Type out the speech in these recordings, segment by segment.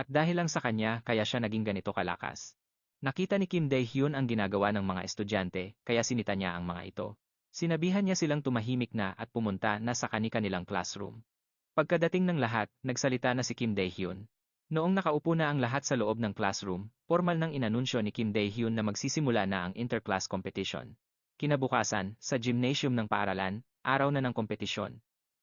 At dahil lang sa kanya, kaya siya naging ganito kalakas. Nakita ni Kim Dae-hyun ang ginagawa ng mga estudyante, kaya sinita niya ang mga ito. Sinabihan niya silang tumahimik na at pumunta na sa kani-kanilang classroom. Pagkadating ng lahat, nagsalita na si Kim Dae-hyun. Noong nakaupo na ang lahat sa loob ng classroom, formal nang inanunsyo ni Kim Dae-hyun na magsisimula na ang interclass competition. Kinabukasan, sa gymnasium ng paaralan, araw na ng kompetisyon.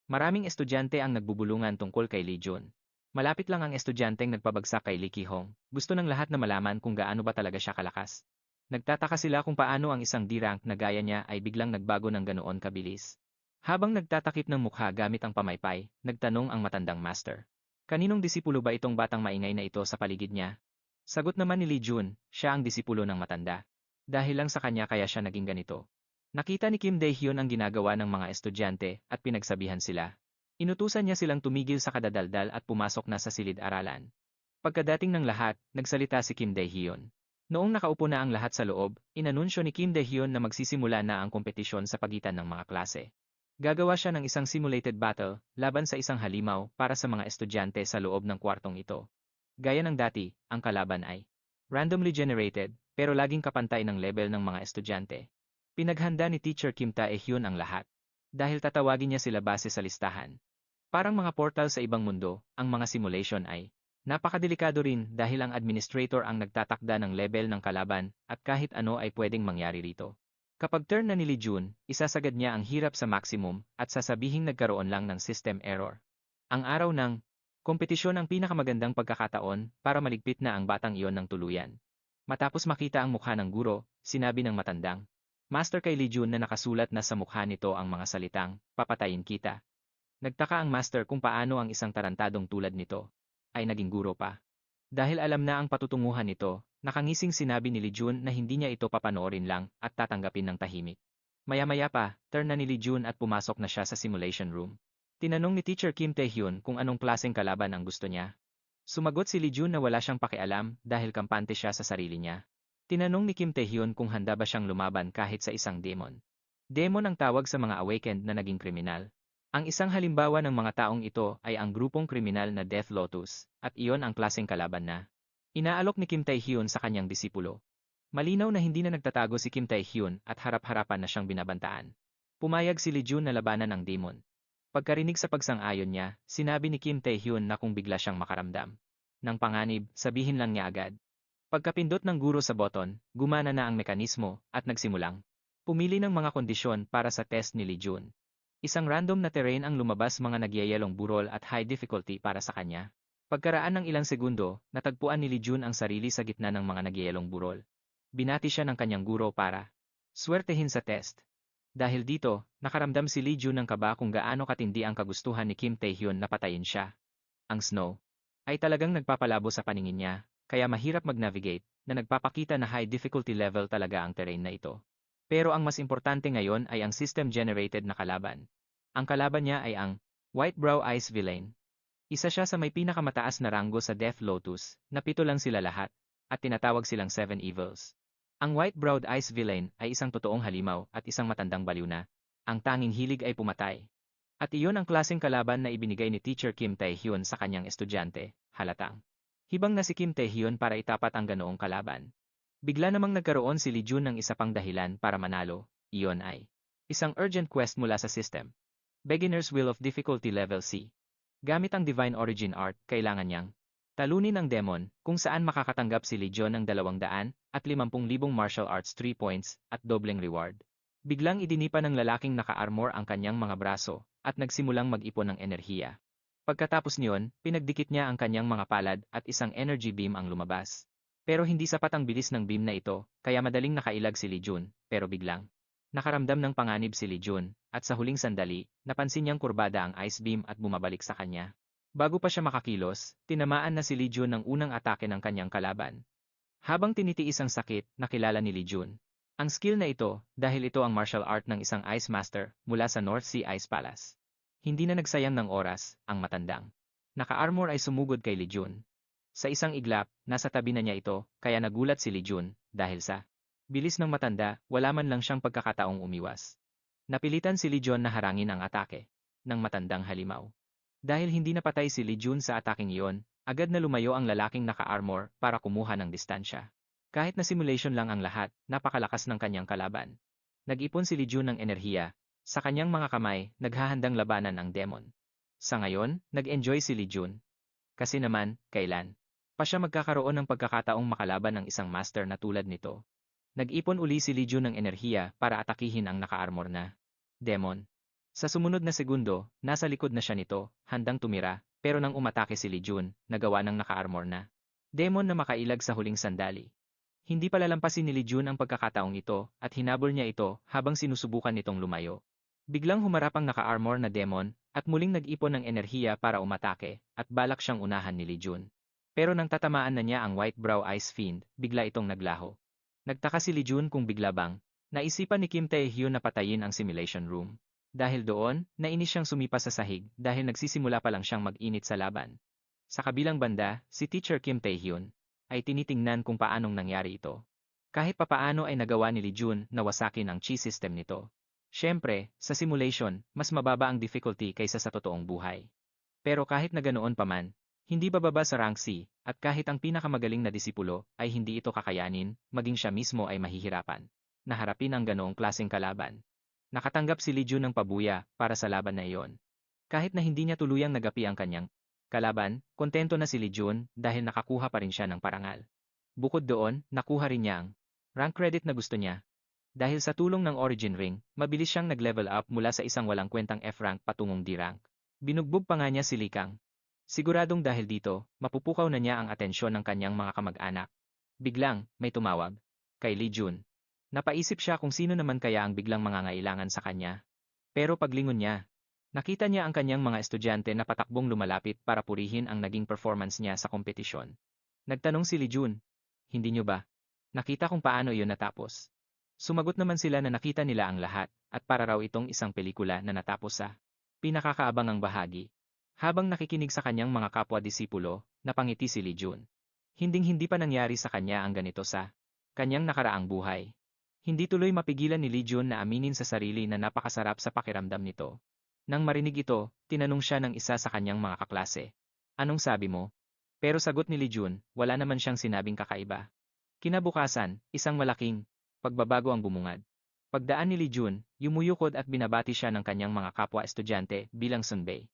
Maraming estudyante ang nagbubulungan tungkol kay Lee Jun. Malapit lang ang estudyanteng nagpabagsak kay Lee Ki-hong. Gusto ng lahat na malaman kung gaano ba talaga siya kalakas. Nagtataka sila kung paano ang isang D-rank na gaya niya ay biglang nagbago ng ganoon kabilis. Habang nagtatakip ng mukha gamit ang pamaypay, nagtanong ang matandang master. Kaninong disipulo ba itong batang maingay na ito sa paligid niya? Sagot naman ni Lee Jun, siya ang disipulo ng matanda. Dahil lang sa kanya kaya siya naging ganito. Nakita ni Kim Dae-hyun ang ginagawa ng mga estudyante at pinagsabihan sila. Inutusan niya silang tumigil sa kadadaldal at pumasok na sa silid-aralan. Pagkadating ng lahat, nagsalita si Kim Dae-hyun. Noong nakaupo na ang lahat sa loob, inanunsyo ni Kim Dae-hyun na magsisimula na ang kompetisyon sa pagitan ng mga klase. Gagawa siya ng isang simulated battle laban sa isang halimaw para sa mga estudyante sa loob ng kwartong ito. Gaya ng dati, ang kalaban ay randomly generated pero laging kapantay ng level ng mga estudyante. Pinaghanda ni Teacher Kim Tae-hyun ang lahat. Dahil tatawagin niya sila base sa listahan. Parang mga portal sa ibang mundo, ang mga simulation ay napakadelikado rin dahil ang administrator ang nagtatakda ng level ng kalaban at kahit ano ay pwedeng mangyari rito. Kapag turn na ni Lee Jun, isasagad niya ang hirap sa maximum at sasabihing nagkaroon lang ng system error. Ang araw ng kompetisyon ang pinakamagandang pagkakataon para maligpit na ang batang iyon ng tuluyan. Matapos makita ang mukha ng guro, sinabi ng matandang Master kay Lee Jun na nakasulat na sa mukha nito ang mga salitang, papatayin kita. Nagtaka ang master kung paano ang isang tarantadong tulad nito ay naging guro pa. Dahil alam na ang patutunguhan nito, nakangising sinabi ni Lee Jun na hindi niya ito papanoorin lang at tatanggapin ng tahimik. Maya-maya pa, turn na ni Lee Jun at pumasok na siya sa simulation room. Tinanong ni Teacher Kim Tae-hyun kung anong klaseng kalaban ang gusto niya. Sumagot si Lee Jun na wala siyang pakialam dahil kampante siya sa sarili niya. Tinanong ni Kim Tae-hyun kung handa ba siyang lumaban kahit sa isang demon. Demon ang tawag sa mga awakened na naging kriminal. Ang isang halimbawa ng mga taong ito ay ang grupong kriminal na Death Lotus, at iyon ang klaseng kalaban na inaalok ni Kim Tae-hyun sa kanyang disipulo. Malinaw na hindi na nagtatago si Kim Tae-hyun at harap-harapan na siyang binabantaan. Pumayag si Lee Jun na labanan ang demon. Pagkarinig sa pagsang-ayon niya, sinabi ni Kim Tae-hyun na kung bigla siyang makaramdam ng panganib, sabihin lang niya agad. Pagkapindot ng guro sa button, gumana na ang mekanismo at nagsimulang pumili ng mga kondisyon para sa test ni Lee Jun. Isang random na terrain ang lumabas mga nagyayalong burol at high difficulty para sa kanya. Pagkaraan ng ilang segundo, natagpuan ni Lee Jun ang sarili sa gitna ng mga nagyayalong burol. Binati siya ng kanyang guro para swertehin sa test. Dahil dito, nakaramdam si Lee Jun ng kaba kung gaano katindi ang kagustuhan ni Kim Tae-hyun na patayin siya. Ang snow ay talagang nagpapalabo sa paningin niya, kaya mahirap mag-navigate, na nagpapakita na high difficulty level talaga ang terrain na ito. Pero ang mas importante ngayon ay ang system-generated na kalaban. Ang kalaban niya ay ang White Brow Ice Villain. Isa siya sa may pinakamataas na ranggo sa Death Lotus, na 7 lang sila lahat, at tinatawag silang 7 Evils. Ang White Browed Ice Villain ay isang totoong halimaw at isang matandang baliw na. Ang tanging hilig ay pumatay. At iyon ang klaseng kalaban na ibinigay ni Teacher Kim Tae-hyun sa kanyang estudyante, halatang hibang na si Kim Tae-hyun para itapat ang ganoong kalaban. Bigla namang nagkaroon si Lee Jun ng isa pang dahilan para manalo, iyon ay isang urgent quest mula sa system. Beginner's Will of Difficulty Level C. Gamit ang Divine Origin Art, kailangan niyang talunin ang demon, kung saan makakatanggap si Lee Jun ng 250,000 martial arts 3 points at dobleng reward. Biglang idinipa ng lalaking naka-armor ang kanyang mga braso at nagsimulang mag-ipon ng enerhiya. Pagkatapos niyon, pinagdikit niya ang kanyang mga palad at isang energy beam ang lumabas. Pero hindi sapat ang bilis ng beam na ito, kaya madaling nakailag si Lee Jun, pero biglang nakaramdam ng panganib si Lee Jun, at sa huling sandali, napansin niyang kurbada ang ice beam at bumabalik sa kanya. Bago pa siya makakilos, tinamaan na si Lee Jun ng unang atake ng kanyang kalaban. Habang tinitiis ang sakit, nakilala ni Lee Jun ang skill na ito dahil ito ang martial art ng isang ice master mula sa North Sea Ice Palace. Hindi na nagsayang ng oras, ang matandang naka-armor ay sumugod kay Lee Jun. Sa isang iglap, nasa tabi na niya ito, kaya nagulat si Lee Jun, dahil sa bilis ng matanda, wala man lang siyang pagkakataong umiwas. Napilitan si Lee Jun na harangin ang atake ng matandang halimaw. Dahil hindi napatay si Lee Jun sa ataking iyon, Agad na lumayo ang lalaking naka-armor para kumuha ng distansya. Kahit na simulation lang ang lahat, napakalakas ng kanyang kalaban. Nag-ipon si Li Jun ng enerhiya. Sa kanyang mga kamay, naghahandang labanan ang demon. Sa ngayon, nag-enjoy si Li Jun. Kasi naman, kailan pa siya magkakaroon ng pagkakataong makalaban ng isang master na tulad nito? Nag-ipon uli si Li Jun ng enerhiya para atakihin ang naka-armor na demon. Sa sumunod na segundo, nasa likod na siya nito, handang tumira, pero nang umatake si Li Jun, nagawa ng naka-armor na demon na makailag sa huling sandali. Hindi palalampasin ni Li Jun ang pagkakataong ito at hinabol niya ito habang sinusubukan nitong lumayo. Biglang humarap ang naka-armor na demon at muling nag-ipon ng enerhiya para umatake at balak siyang unahan ni Li Jun. Pero nang tatamaan na niya ang White Brow Ice Fiend, bigla itong naglaho. Nagtaka si Li Jun kung bigla bang naisipan ni Kim Tae-hyun na patayin ang simulation room. Dahil doon, nainis siyang sumipa sa sahig dahil nagsisimula pa lang siyang mag-init sa laban. Sa kabilang banda, si Teacher Kim Tae-hyun ay tinitingnan kung paanong nangyari ito. Kahit papaano ay nagawa ni Li Jun na wasakin ang chi system nito. Siyempre, sa simulation, mas mababa ang difficulty kaysa sa totoong buhay. Pero kahit na ganoon pa man, hindi bababa sa rank C, at kahit ang pinakamagaling na disipulo ay hindi ito kakayanin, maging siya mismo ay mahihirapan na harapin ang ganoong klaseng kalaban. Nakatanggap si Li Jun ng pabuya para sa laban na iyon. Kahit na hindi niya tuluyang nagapi ang kanyang kalaban, kontento na si Li Jun dahil nakakuha pa rin siya ng parangal. Bukod doon, nakuha rin niya ang rank credit na gusto niya. Dahil sa tulong ng Origin Ring, mabilis siyang nag-level up mula sa isang walang kwentang F-rank patungong D-rank. Binugbog pa nga niya si Li Kang. Siguradong dahil dito, mapupukaw na niya ang atensyon ng kanyang mga kamag-anak. Biglang, may tumawag kay Li Jun. Napaisip siya kung sino naman kaya ang biglang mangangailangan sa kanya. Pero paglingon niya, nakita niya ang kanyang mga estudyante na patakbong lumalapit para purihin ang naging performance niya sa kompetisyon. Nagtanong si Li Jun, "Hindi niyo ba nakita kung paano iyon natapos?" Sumagot naman sila na nakita nila ang lahat at para raw itong isang pelikula na natapos sa pinakakaabangang bahagi. Habang nakikinig sa kanyang mga kapwa-disipulo, napangiti si Li Jun. Hinding-hindi pa nangyari sa kanya ang ganito sa kanyang nakaraang buhay. Hindi tuloy mapigilan ni Li Jun na aminin sa sarili na napakasarap sa pakiramdam nito. Nang marinig ito, tinanong siya ng isa sa kanyang mga kaklase. "Anong sabi mo?" Pero sagot ni Li Jun, wala naman siyang sinabing kakaiba. Kinabukasan, isang malaking pagbabago ang bumungad. Pagdaan ni Li Jun, yumuyukod at binabati siya ng kanyang mga kapwa-estudyante bilang sunbae.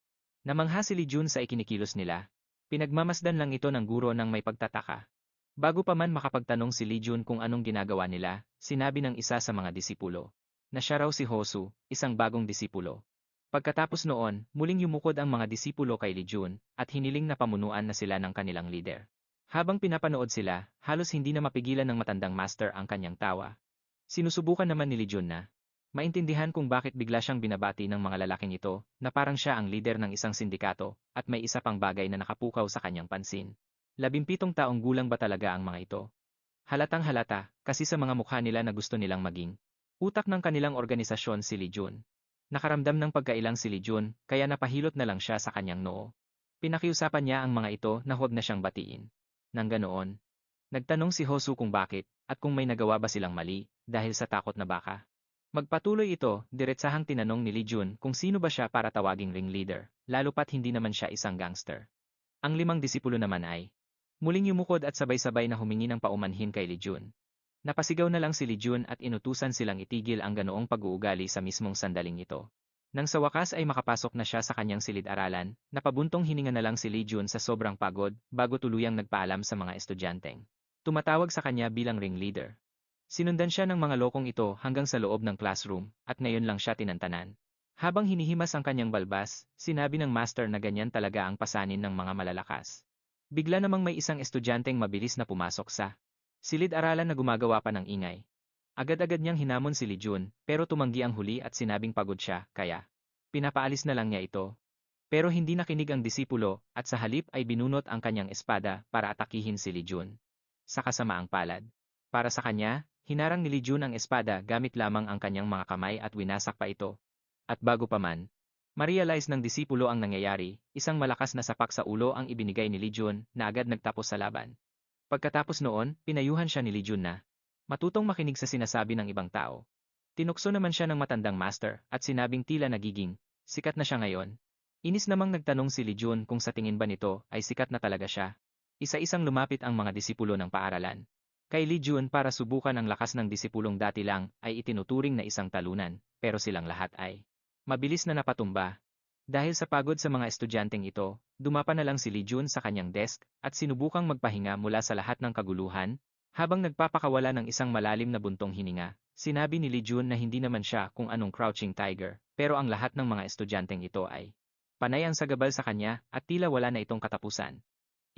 Namangha si Li Jun sa ikinikilos nila. Pinagmamasdan lang ito ng guro ng may pagtataka. Bago pa man makapagtanong si Li Jun kung anong ginagawa nila, sinabi ng isa sa mga disipulo na siya raw si Hosu, isang bagong disipulo. Pagkatapos noon, muling yumukod ang mga disipulo kay Li Jun at hiniling na pamunuan na sila ng kanilang leader. Habang pinapanood sila, halos hindi na mapigilan ng matandang master ang kanyang tawa. Sinusubukan naman ni Li Jun na maintindihan kung bakit bigla siyang binabati ng mga lalaking ito na parang siya ang leader ng isang sindikato at may isa pang bagay na nakapukaw sa kanyang pansin. 17 taong gulang ba talaga ang mga ito? Halatang halata kasi sa mga mukha nila na gusto nilang maging utak ng kanilang organisasyon si Li Jun. Nakaramdam ng pagkailang si Li Jun kaya napahilot na lang siya sa kanyang noo. Pinakiusapan niya ang mga ito na huwag na siyang batiin. Nang ganoon, nagtanong si Hosu kung bakit at kung may nagawa ba silang mali dahil sa takot na baka magpatuloy ito, diretsahang tinanong ni Li Jun kung sino ba siya para tawaging ringleader, lalo pat hindi naman siya isang gangster. Ang 5 disipulo naman ay muling yumukod at sabay-sabay na humingi ng paumanhin kay Li Jun. Napasigaw na lang si Li Jun at inutusan silang itigil ang ganoong pag-uugali sa mismong sandaling ito. Nang sa wakas ay makapasok na siya sa kanyang silid-aralan, napabuntong hininga na lang si Li Jun sa sobrang pagod bago tuluyang nagpaalam sa mga estudyanteng tumatawag sa kanya bilang ringleader. Sinundan siya ng mga lokong ito hanggang sa loob ng classroom at ngayon lang siya tinantanan. Habang hinihimas ang kanyang balbas, sinabi ng master na ganyan talaga ang pasanin ng mga malalakas. Bigla namang may isang estudyanteng mabilis na pumasok sa silid-aralan na gumagawa pa ng ingay. Agad-agad niyang hinamon si Li Jun pero tumanggi ang huli at sinabing pagod siya kaya pinapaalis na lang niya ito. Pero hindi nakinig ang disipulo at sa halip ay binunot ang kanyang espada para atakihin si Li Jun. Sa kasamaang palad. Para sa kanya, hinarang ni Li Jun ang espada gamit lamang ang kanyang mga kamay at winasak pa ito. At bago pa man, ma-realize ng disipulo ang nangyayari, isang malakas na sapak sa ulo ang ibinigay ni Li Jun na agad nagtapos sa laban. Pagkatapos noon, pinayuhan siya ni Li Jun na matutong makinig sa sinasabi ng ibang tao. Tinukso naman siya ng matandang master at sinabing tila nagiging sikat na siya ngayon. Inis namang nagtanong si Lee Jun kung sa tingin ba nito ay sikat na talaga siya. Isa-isang lumapit ang mga disipulo ng paaralan. Kay Lee Jun para subukan ang lakas ng disipulong dati lang ay itinuturing na isang talunan, pero silang lahat ay mabilis na napatumba. Dahil sa pagod sa mga estudyanteng ito, dumapa na lang si Lee Jun sa kanyang desk at sinubukang magpahinga mula sa lahat ng kaguluhan. Habang nagpapakawala ng isang malalim na buntong hininga, sinabi ni Lee Jun na hindi naman siya kung anong crouching tiger, pero ang lahat ng mga estudyanteng ito ay panay ang sagabal sa kanya at tila wala na itong katapusan.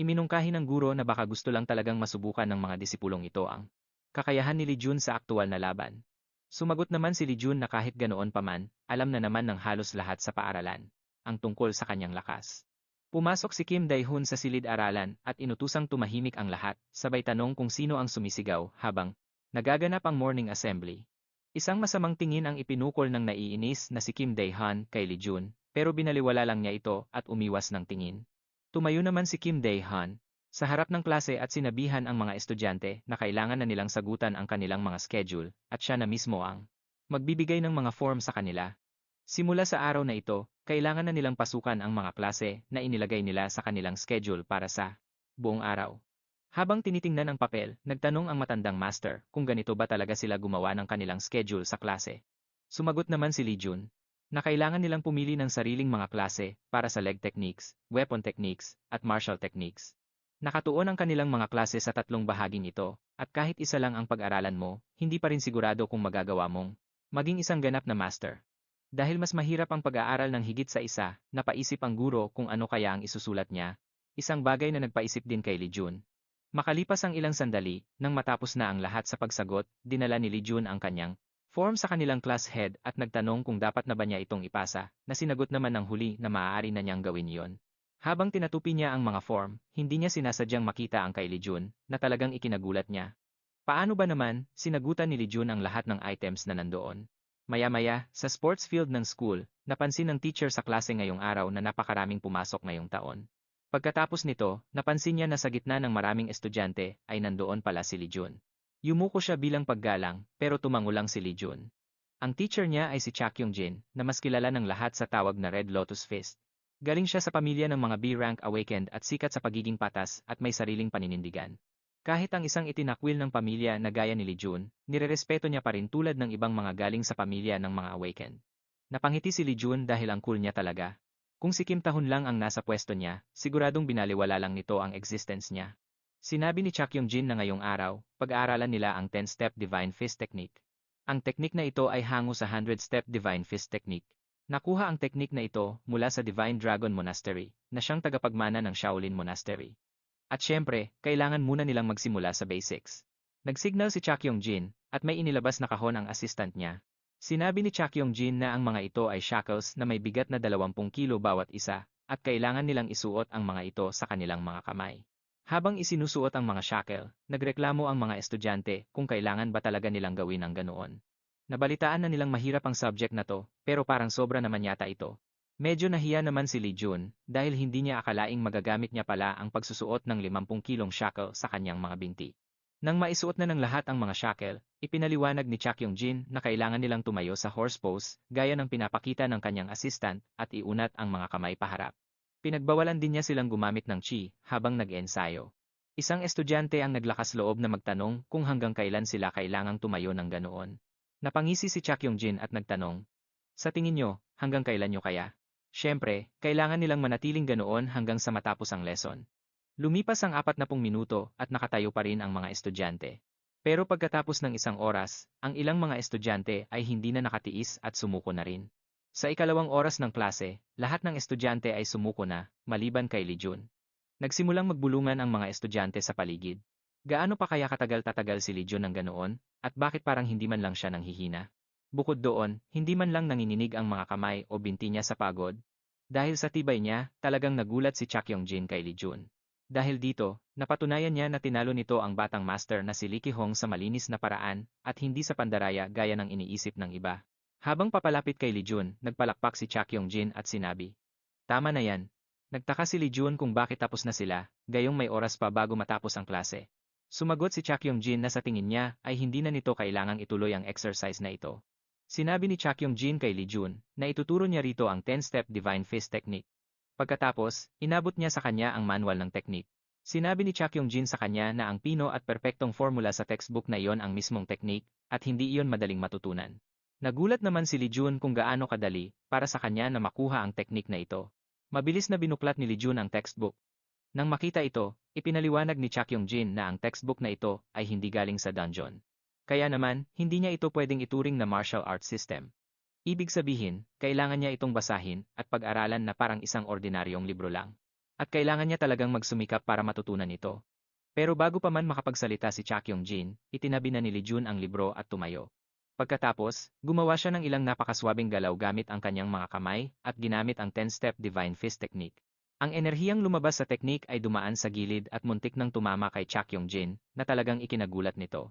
Iminungkahi ng guro na baka gusto lang talagang masubukan ng mga disipulong ito ang kakayahan ni Lee Jun sa aktual na laban. Sumagot naman si Lee Jun na kahit ganoon pa man, alam na naman ng halos lahat sa paaralan ang tungkol sa kanyang lakas. Pumasok si Kim Dae-hoon sa silid-aralan at inutusang tumahimik ang lahat, sabay tanong kung sino ang sumisigaw habang nagaganap ang morning assembly. Isang masamang tingin ang ipinukol ng naiinis na si Kim Dae-hoon kay Lee Jun, pero binaliwala lang niya ito at umiwas ng tingin. Tumayo naman si Kim Dae-hoon sa harap ng klase at sinabihan ang mga estudyante na kailangan na nilang sagutan ang kanilang mga schedule at siya na mismo ang magbibigay ng mga form sa kanila. Simula sa araw na ito, kailangan na nilang pasukan ang mga klase na inilagay nila sa kanilang schedule para sa buong araw. Habang tinitingnan ang papel, nagtanong ang matandang master kung ganito ba talaga sila gumawa ng kanilang schedule sa klase. Sumagot naman si Lee Jun na kailangan nilang pumili ng sariling mga klase para sa leg techniques, weapon techniques, at martial techniques. Nakatuon ang kanilang mga klase sa tatlong bahaging ito, at kahit isa lang ang pag-aralan mo, hindi pa rin sigurado kung magagawa mong maging isang ganap na master. Dahil mas mahirap ang pag-aaral ng higit sa isa, napaisip ang guro kung ano kaya ang isusulat niya, isang bagay na nagpaisip din kay Lee Jun. Makalipas ang ilang sandali, nang matapos na ang lahat sa pagsagot, dinala ni Lee Jun ang kanyang form sa kanilang class head at nagtanong kung dapat na ba niya itong ipasa, na sinagot naman ng huli na maaari na niyang gawin yon. Habang tinatupi niya ang mga form, hindi niya sinasadyang makita ang kay Lee Jun, na talagang ikinagulat niya. Paano ba naman, sinagutan ni Lee Jun ang lahat ng items na nandoon. Maya-maya, sa sports field ng school, napansin ng teacher sa klase ngayong araw na napakaraming pumasok ngayong taon. Pagkatapos nito, napansin niya na sa gitna ng maraming estudyante ay nandoon pala si Lee Jun. Yumuko siya bilang paggalang, pero tumango lang si Lee Jun. Ang teacher niya ay si Cha Kyung-jin, na mas kilala ng lahat sa tawag na Red Lotus Fist. Galing siya sa pamilya ng mga B-rank awakened at sikat sa pagiging patas at may sariling paninindigan. Kahit ang isang itinakwil ng pamilya na gaya ni Lee Jun, nirerespeto niya pa rin tulad ng ibang mga galing sa pamilya ng mga awakened. Napangiti si Lee Jun dahil ang cool niya talaga. Kung si Kim Tahun lang ang nasa pwesto niya, siguradong binaliwala lang nito ang existence niya. Sinabi ni Cha Kyung-jin na ngayong araw, pag-aaralan nila ang 10-step Divine Fist Technique. Ang teknik na ito ay hango sa 100-step Divine Fist Technique. Nakuha ang teknik na ito mula sa Divine Dragon Monastery, na siyang tagapagmana ng Shaolin Monastery. At syempre, kailangan muna nilang magsimula sa basics. Nagsignal si Cha Kyung-jin, at may inilabas na kahon ang assistant niya. Sinabi ni Cha Kyung-jin na ang mga ito ay shackles na may bigat na 20 kilo bawat isa, at kailangan nilang isuot ang mga ito sa kanilang mga kamay. Habang isinusuot ang mga shackle, nagreklamo ang mga estudyante kung kailangan ba talaga nilang gawin ang ganoon. Nabalitaan na nilang mahirap ang subject na to, pero parang sobra naman yata ito. Medyo nahiya naman si Lee Jun dahil hindi niya akalaing magagamit niya pala ang pagsusuot ng 50 kilong shackle sa kanyang mga binti. Nang maisuot na ng lahat ang mga shackle, ipinaliwanag ni Cha Kyung-jin na kailangan nilang tumayo sa horse pose gaya ng pinapakita ng kanyang assistant at iunat ang mga kamay paharap. Pinagbawalan din niya silang gumamit ng chi habang nag-ensayo. Isang estudyante ang naglakas loob na magtanong kung hanggang kailan sila kailangang tumayo ng ganoon. Napangisi si Cha Kyung-jin at nagtanong, "Sa tingin nyo, hanggang kailan nyo kaya?" Siyempre, kailangan nilang manatiling ganoon hanggang sa matapos ang lesson. Lumipas ang 40 minuto at nakatayo pa rin ang mga estudyante. Pero pagkatapos ng isang oras, ang ilang mga estudyante ay hindi na nakatiis at sumuko na rin. Sa ikalawang oras ng klase, lahat ng estudyante ay sumuko na, maliban kay Lee Jun. Nagsimulang magbulungan ang mga estudyante sa paligid. Gaano pa kaya katagal-tatagal si Lee Jun ng ganoon, at bakit parang hindi man lang siya nanghihina? Bukod doon, hindi man lang nanginginig ang mga kamay o binti niya sa pagod. Dahil sa tibay niya, talagang nagulat si Cha Kyung-jin kay Lee Jun. Dahil dito, napatunayan niya na tinalo nito ang batang master na si Lee Ki-hong sa malinis na paraan at hindi sa pandaraya gaya ng iniisip ng iba. Habang papalapit kay Lee Jun, nagpalakpak si Cha Kyung-jin at sinabi, "Tama na yan." Nagtaka si Lee Jun kung bakit tapos na sila, gayong may oras pa bago matapos ang klase. Sumagot si Cha Kyung-jin na sa tingin niya ay hindi na nito kailangang ituloy ang exercise na ito. Sinabi ni Cha Kyung-jin kay Lee Jun na ituturo niya rito ang 10-step Divine Fist Technique. Pagkatapos, inabot niya sa kanya ang manual ng teknik. Sinabi ni Chakyong-jin sa kanya na ang pino at perpektong formula sa textbook na iyon ang mismong teknik, at hindi iyon madaling matutunan. Nagulat naman si Lee Jun kung gaano kadali para sa kanya na makuha ang teknik na ito. Mabilis na binuklat ni Lee Jun ang textbook. Nang makita ito, ipinaliwanag ni Chakyong-jin na ang textbook na ito ay hindi galing sa dungeon. Kaya naman, hindi niya ito pwedeng ituring na martial arts system. Ibig sabihin, kailangan niya itong basahin at pag-aralan na parang isang ordinaryong libro lang. At kailangan niya talagang magsumikap para matutunan ito. Pero bago pa man makapagsalita si Chakyong-jin, itinabi na ni Lee Jun ang libro at tumayo. Pagkatapos, gumawa siya ng ilang napakaswabing galaw gamit ang kanyang mga kamay at ginamit ang 10-step Divine Fist technique. Ang enerhiyang lumabas sa teknik ay dumaan sa gilid at muntik nang tumama kay Chakyong-jin na talagang ikinagulat nito.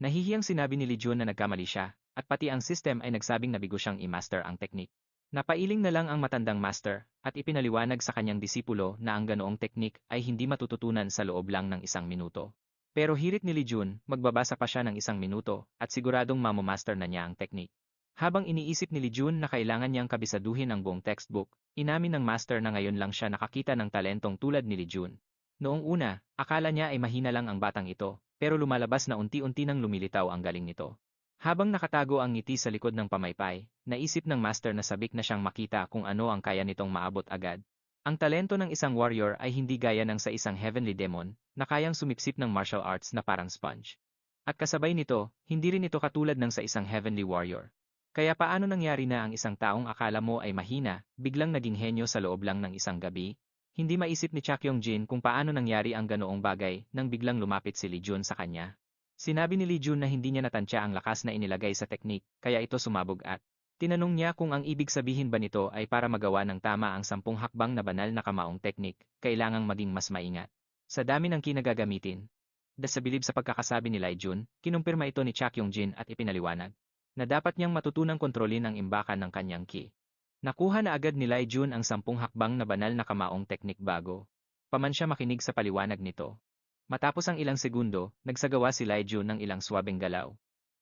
Nahihiyang sinabi ni Lee Jun na nagkamali siya, at pati ang system ay nagsabing nabigo siyang i-master ang teknik. Napailing na lang ang matandang master, at ipinaliwanag sa kanyang disipulo na ang ganoong teknik ay hindi matututunan sa loob lang ng 1 minuto. Pero hirit ni Lee Jun, magbabasa pa siya ng 1 minuto, at siguradong mamomaster na niya ang teknik. Habang iniisip ni Lee Jun na kailangan niyang kabisaduhin ang buong textbook, inamin ng master na ngayon lang siya nakakita ng talentong tulad ni Lee Jun. Noong una, akala niya ay mahina lang ang batang ito, pero lumalabas na unti-unti nang lumilitaw ang galing nito. Habang nakatago ang ngiti sa likod ng pamaypay, naisip ng master na sabik na siyang makita kung ano ang kaya nitong maabot agad. Ang talento ng isang warrior ay hindi gaya ng sa isang heavenly demon, na kayang sumipsip ng martial arts na parang sponge. At kasabay nito, hindi rin ito katulad ng sa isang heavenly warrior. Kaya paano nangyari na ang isang taong akala mo ay mahina, biglang naging henyo sa loob lang ng isang gabi? Hindi maisip ni Chakyong-jin kung paano nangyari ang ganoong bagay nang biglang lumapit si Lee Jun sa kanya. Sinabi ni Lee Jun na hindi niya natantya ang lakas na inilagay sa teknik, kaya ito sumabog at tinanong niya kung ang ibig sabihin ba nito ay para magawa ng tama ang 10 hakbang na banal na kamaong teknik, kailangang maging mas maingat. Sa dami ng kinagagamitin. Sa bilib sa pagkakasabi ni Lee Jun, kinumpirma ito ni Chakyong-jin at ipinaliwanag na dapat niyang matutunang kontrolin ang imbakan ng kanyang ki. Nakuha na agad ni Lee Jun ang 10 hakbang na banal na kamaong teknik bago paman siya makinig sa paliwanag nito. Matapos ang ilang segundo, nagsagawa si Lee Jun ng ilang swabing galaw.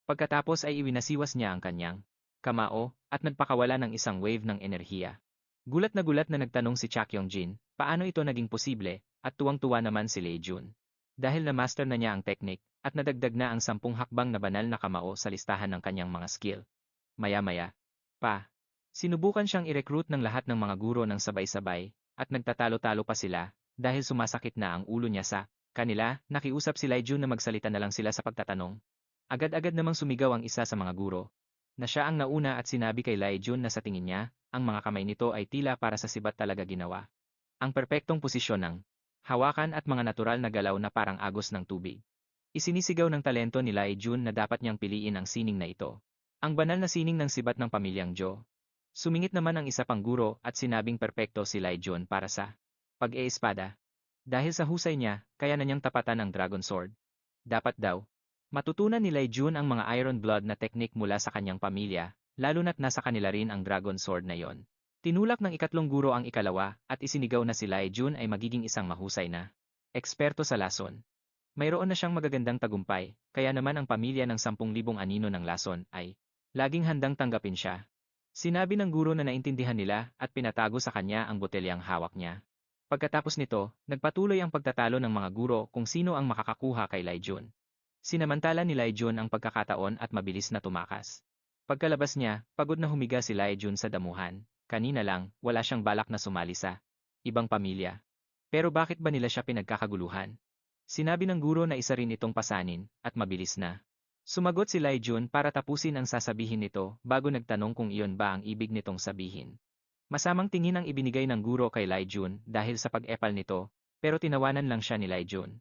Pagkatapos ay iwinasiwas niya ang kanyang kamao at nagpakawala ng isang wave ng enerhiya. Gulat na nagtanong si Chakyong-jin, paano ito naging posible, at tuwang-tuwa naman si Lee Jun. Dahil na-master na niya ang teknik, at nadagdag na ang 10 hakbang na banal na kamao sa listahan ng kanyang mga skill. Maya-maya sinubukan siyang i-recruit ng lahat ng mga guro ng sabay-sabay, at nagtatalo-talo pa sila, dahil sumasakit na ang ulo niya sa kanila. Nakiusap si Lee Jun na magsalita na lang sila sa pagtatanong. Agad-agad namang sumigaw ang isa sa mga guro, na siya ang nauna at sinabi kay Lee Jun na sa tingin niya, ang mga kamay nito ay tila para sa sibat talaga ginawa. Ang perpektong posisyon ng hawakan at mga natural na galaw na parang agos ng tubig. Isinisigaw ng talento ni Lee Jun na dapat niyang piliin ang sining na ito. Ang banal na sining ng sibat ng pamilyang Jo. Sumingit naman ang isa pang guro at sinabing perpekto si Lee Jun para sa pag-eespada. Dahil sa husay niya, kaya na niyang tapatan ang Dragon Sword. Dapat daw matutunan ni Lee Jun ang mga Iron Blood na teknik mula sa kanyang pamilya, lalo na't nasa kanila rin ang Dragon Sword na yon. Tinulak ng ikatlong guro ang ikalawa at isinigaw na si Lee Jun ay magiging isang mahusay na eksperto sa lason. Mayroon na siyang magagandang tagumpay, kaya naman ang pamilya ng 10,000 anino ng lason ay laging handang tanggapin siya. Sinabi ng guro na naintindihan nila at pinatago sa kanya ang botelyang hawak niya. Pagkatapos nito, nagpatuloy ang pagtatalo ng mga guro kung sino ang makakakuha kay Lee Jun. Sinamantala ni Lee Jun ang pagkakataon at mabilis na tumakas. Pagkalabas niya, pagod na humiga si Lee Jun sa damuhan. Kanina lang, wala siyang balak na sumali sa ibang pamilya. Pero bakit ba nila siya pinagkakaguluhan? Sinabi ng guro na isa rin itong pasanin, at mabilis na sumagot si Lee Jun para tapusin ang sasabihin nito bago nagtanong kung iyon ba ang ibig nitong sabihin. Masamang tingin ang ibinigay ng guro kay Lee Jun dahil sa pag-epal nito, pero tinawanan lang siya ni Lee Jun.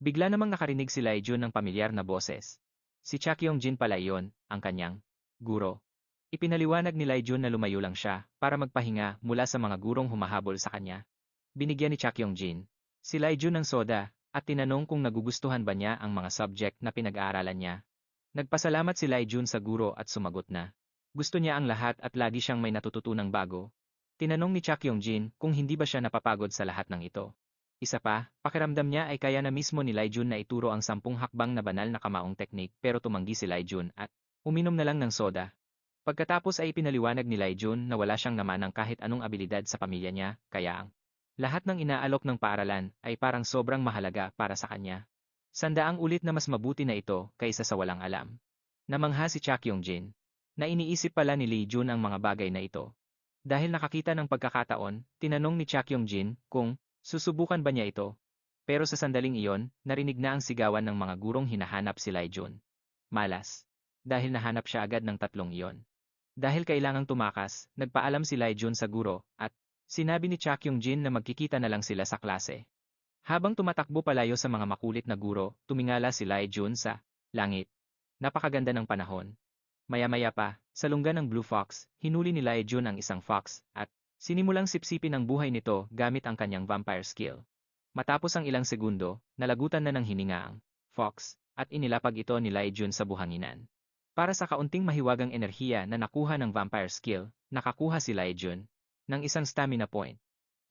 Bigla namang nakarinig si Lee Jun ng pamilyar na boses. Si Chakyong-jin pala iyon, ang kanyang guro. Ipinaliwanag ni Lee Jun na lumayo lang siya para magpahinga mula sa mga gurong humahabol sa kanya. Binigyan ni Chakyong-jin si Lee Jun ng soda at tinanong kung nagugustuhan ba niya ang mga subject na pinag-aaralan niya. Nagpasalamat si Lee Jun sa guro at sumagot na gusto niya ang lahat at lagi siyang may natututunang bago. Tinanong ni Chakyong-jin kung hindi ba siya napapagod sa lahat ng ito. Isa pa, pakiramdam niya ay kaya na mismo ni Lee Jun na ituro ang 10 hakbang na banal na kamaong teknik pero tumanggi si Lee Jun at uminom na lang ng soda. Pagkatapos ay ipinaliwanag ni Lai Jun na wala siyang namanang kahit anong abilidad sa pamilya niya, kaya ang lahat ng inaalok ng paaralan ay parang sobrang mahalaga para sa kanya. Sandaang ulit na mas mabuti na ito kaysa sa walang alam. Namangha si Cha Kyung-jin na iniisip pala ni Lee Jun ang mga bagay na ito. Dahil nakakita ng pagkakataon, tinanong ni Cha Kyung-jin kung susubukan ba niya ito. Pero sa sandaling iyon, narinig na ang sigawan ng mga gurong hinahanap si Lai Jun. Malas. Dahil nahanap siya agad ng tatlong iyon. Dahil kailangang tumakas, nagpaalam si Lai Jun sa guro at sinabi ni Cha Kyung-jin na magkikita na lang sila sa klase. Habang tumatakbo palayo sa mga makulit na guro, tumingala si Lai Jun sa langit. Napakaganda ng panahon. Maya-maya pa, sa lungga ng Blue Fox, hinuli ni Lai Jun ang isang fox at sinimulang sipsipin ang buhay nito gamit ang kanyang vampire skill. Matapos ang ilang segundo, nalagutan na ng hininga ang fox at inilapag ito ni Lai Jun sa buhanginan. Para sa kaunting mahiwagang enerhiya na nakuha ng vampire skill, nakakuha si Lai Jun ng isang stamina point.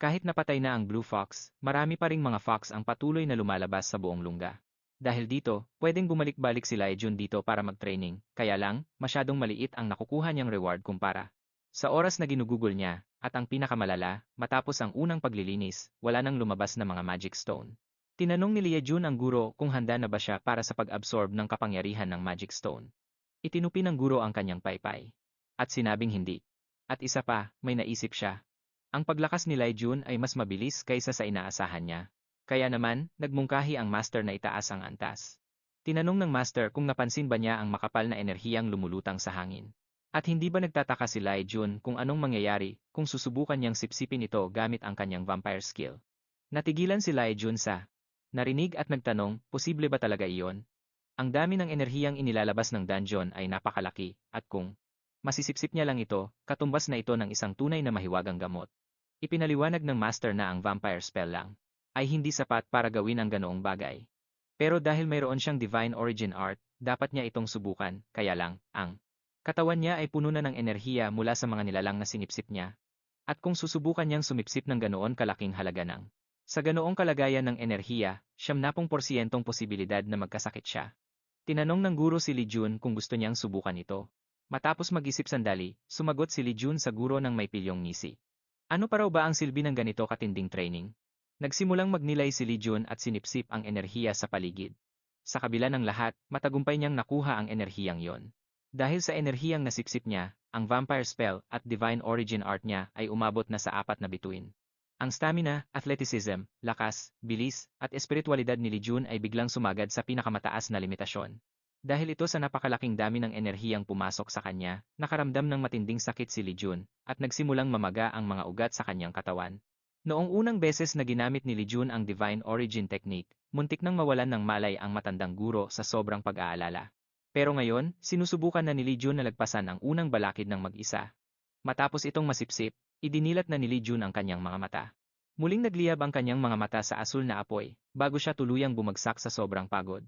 Kahit napatay na ang Blue Fox, marami pa ring mga fox ang patuloy na lumalabas sa buong lungga. Dahil dito, pwedeng bumalik-balik si Lai Jun dito para mag-training, kaya lang, masyadong maliit ang nakukuha niyang reward kumpara sa oras na ginugugol niya, at ang pinakamalala, matapos ang unang paglilinis, wala nang lumabas na mga magic stone. Tinanong ni Lee Jun ang guro kung handa na ba siya para sa pag-absorb ng kapangyarihan ng magic stone. Itinupi ng guro ang kanyang paypay. At sinabing hindi. At isa pa, may naisip siya. Ang paglakas ni Lai Jun ay mas mabilis kaysa sa inaasahan niya. Kaya naman, nagmungkahi ang master na itaas ang antas. Tinanong ng master kung napansin ba niya ang makapal na enerhiyang lumulutang sa hangin. At hindi ba nagtataka si Lai Jun kung anong mangyayari kung susubukan niyang sipsipin ito gamit ang kanyang vampire skill. Natigilan si Lai Jun sa narinig at nagtanong, posible ba talaga iyon? Ang dami ng enerhiyang inilalabas ng dungeon ay napakalaki, at kung masisipsip niya lang ito, katumbas na ito ng isang tunay na mahiwagang gamot. Ipinaliwanag ng master na ang vampire spell lang ay hindi sapat para gawin ang ganoong bagay. Pero dahil mayroon siyang divine origin art, dapat niya itong subukan, kaya lang, ang katawan niya ay puno na ng enerhiya mula sa mga nilalang na sinipsip niya. At kung susubukan niyang sumipsip ng ganoon kalaking halaga ng sa ganoong kalagayan ng enerhiya, 70% posibilidad na magkasakit siya. Tinanong ng guro si Lee Jun kung gusto niyang subukan ito. Matapos mag-isip sandali, sumagot si Lee Jun sa guro ng may pilyong ngisi. Ano pa raw ba ang silbi ng ganito katinding training? Nagsimulang magnilay si Lee Jun at sinipsip ang enerhiya sa paligid. Sa kabila ng lahat, matagumpay niyang nakuha ang enerhiyang yon. Dahil sa enerhiyang nasipsip niya, ang vampire spell at divine origin art niya ay umabot na sa 4 na bituin. Ang stamina, athleticism, lakas, bilis, at espiritualidad ni Lee Jun ay biglang sumagad sa pinakamataas na limitasyon. Dahil ito sa napakalaking dami ng enerhiyang pumasok sa kanya, nakaramdam ng matinding sakit si Lee Jun, at nagsimulang mamaga ang mga ugat sa kanyang katawan. Noong unang beses na ginamit ni Lee Jun ang divine origin technique, muntik nang mawalan ng malay ang matandang guro sa sobrang pag-aalala. Pero ngayon, sinusubukan na ni Lee Jun na lagpasan ang unang balakid ng mag-isa. Matapos itong masipsip, idinilat na ni Lee Jun ang kanyang mga mata. Muling nagliyab ang kanyang mga mata sa asul na apoy, bago siya tuluyang bumagsak sa sobrang pagod.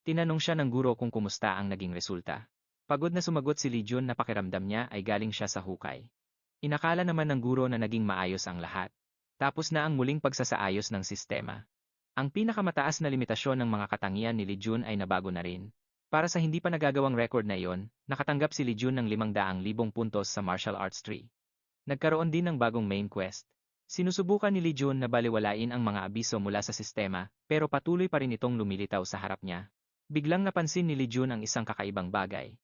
Tinanong siya ng guro kung kumusta ang naging resulta. Pagod na sumagot si Lee Jun na pakiramdam niya ay galing siya sa hukay. Inakala naman ng guro na naging maayos ang lahat. Tapos na ang muling pagsasaayos ng sistema. Ang pinakamataas na limitasyon ng mga katangian ni Lee Jun ay nabago na rin. Para sa hindi pa nagagawang record na iyon, nakatanggap si Lee Jun ng 500,000 puntos sa martial arts tree. Nagkaroon din ng bagong main quest. Sinusubukan ni Lee Jun na baliwalain ang mga abiso mula sa sistema, pero patuloy pa rin itong lumilitaw sa harap niya. Biglang napansin ni Lee Jun ang isang kakaibang bagay.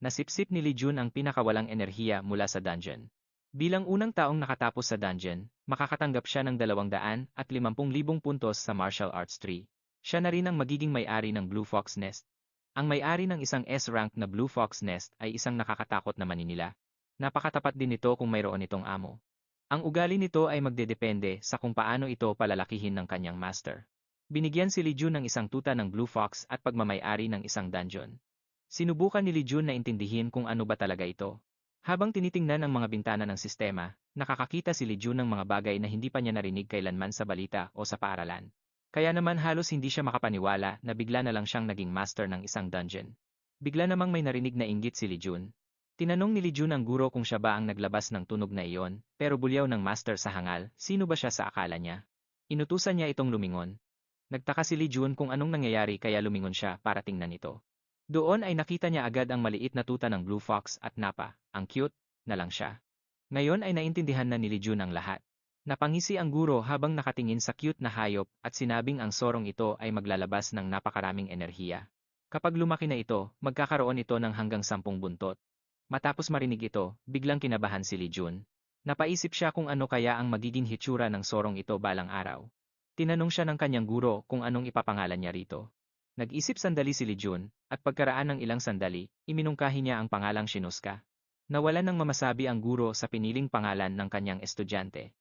Nasipsip ni Lee Jun ang pinakawalang enerhiya mula sa dungeon. Bilang unang taong nakatapos sa dungeon, makakatanggap siya ng 250,000 puntos sa martial arts tree. Siya na rin ang magiging may-ari ng Blue Fox Nest. Ang may-ari ng isang S-rank na Blue Fox Nest ay isang nakakatakot na maninila. Napakatapat din nito kung mayroon itong amo. Ang ugali nito ay magdedepende sa kung paano ito palalakihin ng kanyang master. Binigyan si Lee Jun ng isang tuta ng Blue Fox at pagmamay-ari ng isang dungeon. Sinubukan ni Lee Jun na intindihin kung ano ba talaga ito. Habang tinitingnan ang mga bintana ng sistema, nakakakita si Lee Jun ng mga bagay na hindi pa niya narinig kailanman sa balita o sa paaralan. Kaya naman halos hindi siya makapaniwala na bigla na lang siyang naging master ng isang dungeon. Bigla namang may narinig na inggit si Lee Jun. Tinanong ni Lee Jun ang guro kung siya ba ang naglabas ng tunog na iyon, pero bulyaw ng master sa hangal, sino ba siya sa akala niya? Inutusan niya itong lumingon. Nagtaka si Lee Jun kung anong nangyayari kaya lumingon siya para tingnan ito. Doon ay nakita niya agad ang maliit na tuta ng Blue Fox at Nappa, ang cute, na lang siya. Ngayon ay naintindihan na ni Lijun ang lahat. Napangisi ang guro habang nakatingin sa cute na hayop at sinabing ang sorong ito ay maglalabas ng napakaraming enerhiya. Kapag lumaki na ito, magkakaroon ito ng hanggang 10 buntot. Matapos marinig ito, biglang kinabahan si Lijun. Napaisip siya kung ano kaya ang magiging hitsura ng sorong ito balang araw. Tinanong siya ng kanyang guro kung anong ipapangalan niya rito. Nag-isip sandali si Lijun, at pagkaraan ng ilang sandali, iminungkahi niya ang pangalang Shinuska. Nawalan ng mamasabi ang guro sa piniling pangalan ng kanyang estudyante.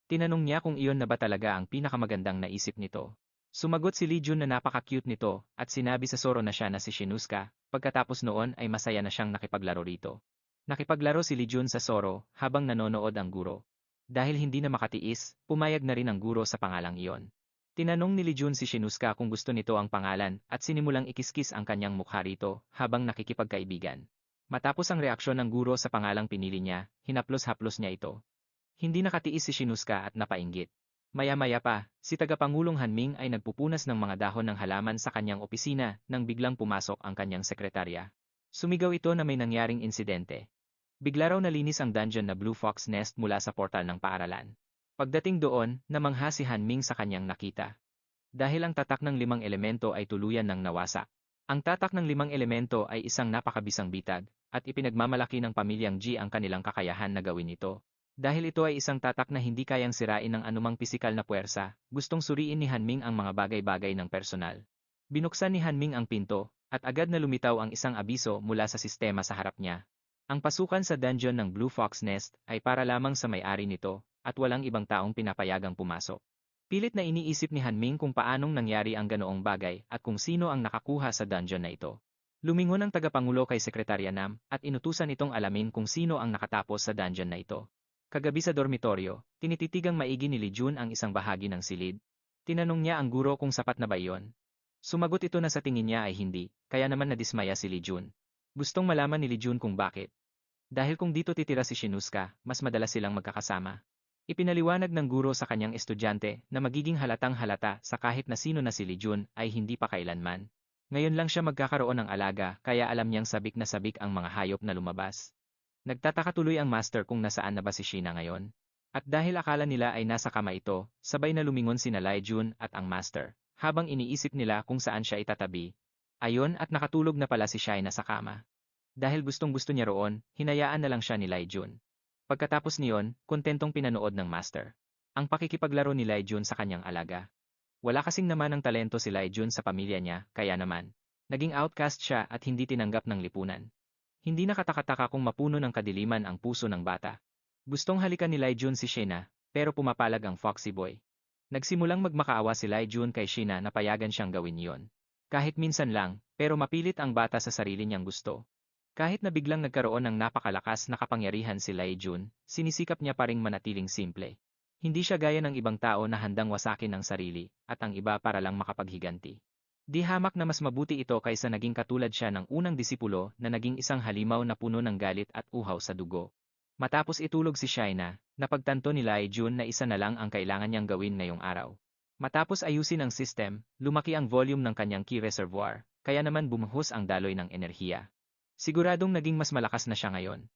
Tinanong niya kung iyon na ba talaga ang pinakamagandang naisip nito. Sumagot si Lijun na napaka-cute nito at sinabi sa Soro na siya na si Shinuska, pagkatapos noon ay masaya na siyang nakipaglaro rito. Nakipaglaro si Lijun sa Soro habang nanonood ang guro. Dahil hindi na makatiis, pumayag na rin ang guro sa pangalang iyon. Tinanong ni Lijun si Shinuska kung gusto nito ang pangalan at sinimulang ikiskis ang kanyang mukha rito habang nakikipagkaibigan. Matapos ang reaksyon ng guro sa pangalang pinili niya, hinaplos-haplos niya ito. Hindi nakatiis si Shinuska at napainggit. Maya-maya pa, si Tagapangulong Hanming ay nagpupunas ng mga dahon ng halaman sa kanyang opisina nang biglang pumasok ang kanyang sekretarya. Sumigaw ito na may nangyaring insidente. Bigla raw nalinis ang dungeon na Blue Fox Nest mula sa portal ng paaralan. Pagdating doon, namangha si Hanming sa kanyang nakita. Dahil ang tatak ng 5 elemento ay tuluyan ng nawasak. Ang tatak ng 5 elemento ay isang napakabisang bitag, at ipinagmamalaki ng pamilyang G ang kanilang kakayahan na gawin ito. Dahil ito ay isang tatak na hindi kayang sirain ng anumang pisikal na puwersa, gustong suriin ni Hanming ang mga bagay-bagay ng personal. Binuksan ni Hanming ang pinto, at agad na lumitaw ang isang abiso mula sa sistema sa harap niya. Ang pasukan sa dungeon ng Blue Fox Nest ay para lamang sa may-ari nito, at walang ibang taong pinapayagang pumasok. Pilit na iniisip ni Hanming kung paanong nangyari ang ganoong bagay at kung sino ang nakakuha sa dungeon na ito. Lumingon ang tagapangulo kay Sekretarya Nam at inutusan itong alamin kung sino ang nakatapos sa dungeon na ito. Kagabi sa dormitoryo, tinititigang maigi ni Lijun ang isang bahagi ng silid. Tinanong niya ang guro kung sapat na ba iyon. Sumagot ito na sa tingin niya ay hindi, kaya naman nadismaya si Lijun. Gustong malaman ni Lijun kung bakit. Dahil kung dito titira si Shinuska, mas madalas silang magkakasama. Ipinaliwanag ng guro sa kanyang estudyante na magiging halatang halata sa kahit na sino na si Lijun ay hindi pa kailanman. Ngayon lang siya magkakaroon ng alaga kaya alam niyang sabik na sabik ang mga hayop na lumabas. Nagtataka tuloy ang master kung nasaan na ba si Sheena ngayon. At dahil akala nila ay nasa kama ito, sabay na lumingon sina Lijun at ang master, habang iniisip nila kung saan siya itatabi. Ayon at nakatulog na pala si Sheena sa kama. Dahil gustong-gusto niya roon, hinayaan na lang siya ni Lijun. Pagkatapos niyon, kontentong pinanood ng master ang pakikipaglaro ni Lijun sa kanyang alaga. Wala kasing naman ng talento si Lijun sa pamilya niya, kaya naman, naging outcast siya at hindi tinanggap ng lipunan. Hindi nakatakataka kung mapuno ng kadiliman ang puso ng bata. Gustong halikan ni Lijun si Sheena, pero pumapalag ang Foxy Boy. Nagsimulang magmakaawa si Lijun kay Sheena na payagan siyang gawin yon. Kahit minsan lang, pero mapilit ang bata sa sarili niyang gusto. Kahit na biglang nagkaroon ng napakalakas na kapangyarihan si Lijun, sinisikap niya pa ring manatiling simple. Hindi siya gaya ng ibang tao na handang wasakin ang sarili, at ang iba para lang makapaghiganti. Di hamak na mas mabuti ito kaysa naging katulad siya ng unang disipulo na naging isang halimaw na puno ng galit at uhaw sa dugo. Matapos itulog si Sheena, napagtanto ni Lijun na isa na lang ang kailangan niyang gawin ngayong araw. Matapos ayusin ang system, lumaki ang volume ng kanyang key reservoir, kaya naman bumuhos ang daloy ng enerhiya. Siguradong naging mas malakas na siya ngayon.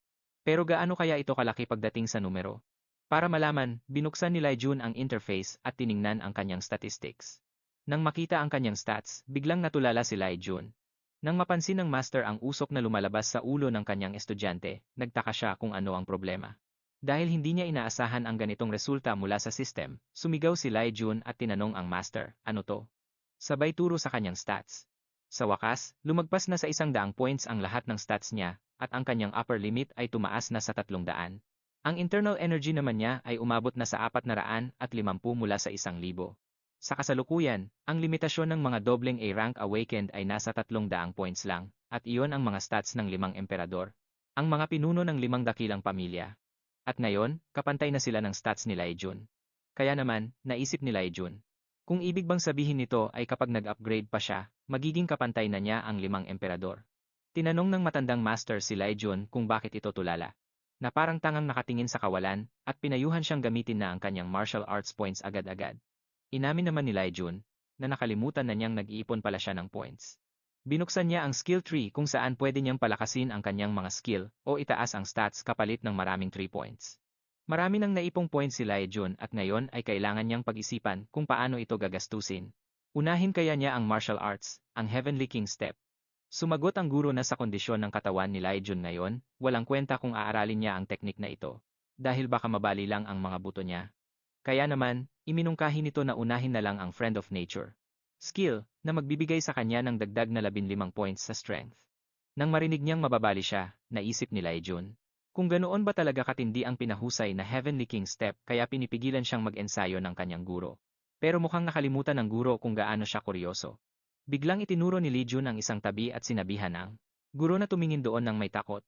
Pero gaano kaya ito kalaki pagdating sa numero? Para malaman, binuksan ni Lijun ang interface at tiningnan ang kanyang statistics. Nang makita ang kanyang stats, biglang natulala si Lijun. Nang mapansin ng master ang usok na lumalabas sa ulo ng kanyang estudyante, nagtaka siya kung ano ang problema. Dahil hindi niya inaasahan ang ganitong resulta mula sa system, sumigaw si Lijun at tinanong ang master, ano to? Sabay turo sa kanyang stats. Sa wakas, lumagpas na sa 100 points ang lahat ng stats niya, at ang kanyang upper limit ay tumaas na sa 300. Ang internal energy naman niya ay umabot na sa 450 mula sa 1,000. Sa kasalukuyan, ang limitasyon ng mga dobleng A-rank awakened ay nasa 300 points lang, at iyon ang mga stats ng 5 emperador. Ang mga pinuno ng 5 dakilang pamilya. At ngayon, kapantay na sila ng stats ni Lijun. Kaya naman, naisip ni Lijun. Kung ibig bang sabihin nito ay kapag nag-upgrade pa siya, magiging kapantay na niya ang 5 emperador. Tinanong ng matandang master si Lijun kung bakit ito tulala. Na parang tangang nakatingin sa kawalan, at pinayuhan siyang gamitin na ang kanyang martial arts points agad-agad. Inamin naman ni Lijun, na nakalimutan na niyang nag-iipon pala siya ng points. Binuksan niya ang skill tree kung saan pwede niyang palakasin ang kanyang mga skill o itaas ang stats kapalit ng maraming 3 points. Marami nang naipong points si Laejun at ngayon ay kailangan niyang pag-isipan kung paano ito gagastusin. Unahin kaya niya ang martial arts, ang Heavenly King Step. Sumagot ang guro na sa kondisyon ng katawan ni Laejun ngayon, walang kwenta kung aaralin niya ang teknik na ito. Dahil baka mabali lang ang mga buto niya. Kaya naman, iminungkahi nito na unahin na lang ang Friend of Nature skill na magbibigay sa kanya ng dagdag na 15 points sa strength. Nang marinig niyang mababali siya, naisip ni Laejun. Kung ganoon ba talaga katindi ang pinahusay na Heavenly King Step kaya pinipigilan siyang mag-ensayo ng kanyang guro. Pero mukhang nakalimutan ng guro kung gaano siya kuryoso. Biglang itinuro ni Legion ang isang tabi at sinabihan ng guro na tumingin doon ng may takot.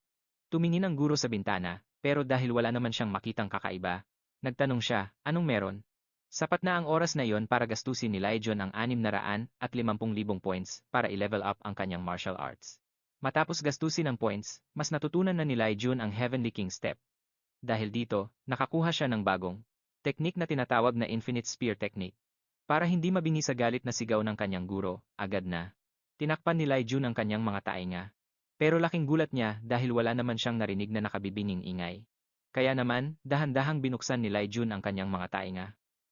Tumingin ang guro sa bintana, pero dahil wala naman siyang makitang kakaiba, nagtanong siya, anong meron? Sapat na ang oras na iyon para gastusin ni Legion ang 650,000 points para i-level up ang kanyang martial arts. Matapos gastusin ang points, mas natutunan na ni Legion ang Heavenly King Step. Dahil dito, nakakuha siya ng bagong teknik na tinatawag na Infinite Spear Technique. Para hindi mabingi sa galit na sigaw ng kanyang guro, agad na tinakpan ni Legion ang kanyang mga tainga. Pero laking gulat niya dahil wala naman siyang narinig na nakabibinging ingay. Kaya naman, dahan-dahang binuksan ni Legion ang kanyang mga tainga.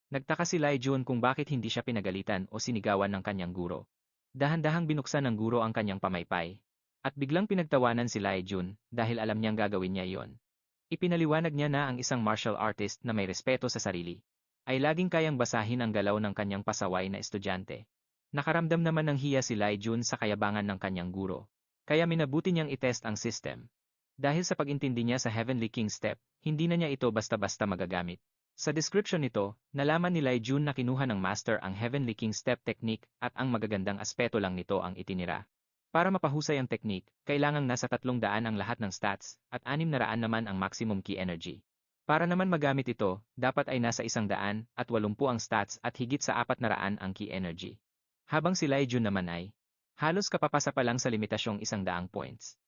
Nagtaka si Legion kung bakit hindi siya pinagalitan o sinigawan ng kanyang guro. Dahan-dahang binuksan ng guro ang kanyang pamaypay. At biglang pinagtawanan si Legion dahil alam niyang gagawin niya iyon. Ipinaliwanag niya na ang isang martial artist na may respeto sa sarili ay laging kayang basahin ang galaw ng kanyang pasaway na estudyante. Nakaramdam naman ng hiya si Legion sa kayabangan ng kanyang guro. Kaya minabuti niyang itest ang system. Dahil sa pag-intindi niya sa Heavenly King Step, hindi na niya ito basta-basta magagamit. Sa description nito, nalaman ni Legion na kinuha ng master ang Heavenly King Step technique at ang magagandang aspeto lang nito ang itinira. Para mapahusay ang technique, kailangang nasa 300 ang lahat ng stats at 600 naman ang maximum key energy. Para naman magamit ito, dapat ay nasa 180 ang stats at higit sa 400 ang key energy. Habang si Legion naman ay halos kapapasa pa lang sa limitasyong 100 points.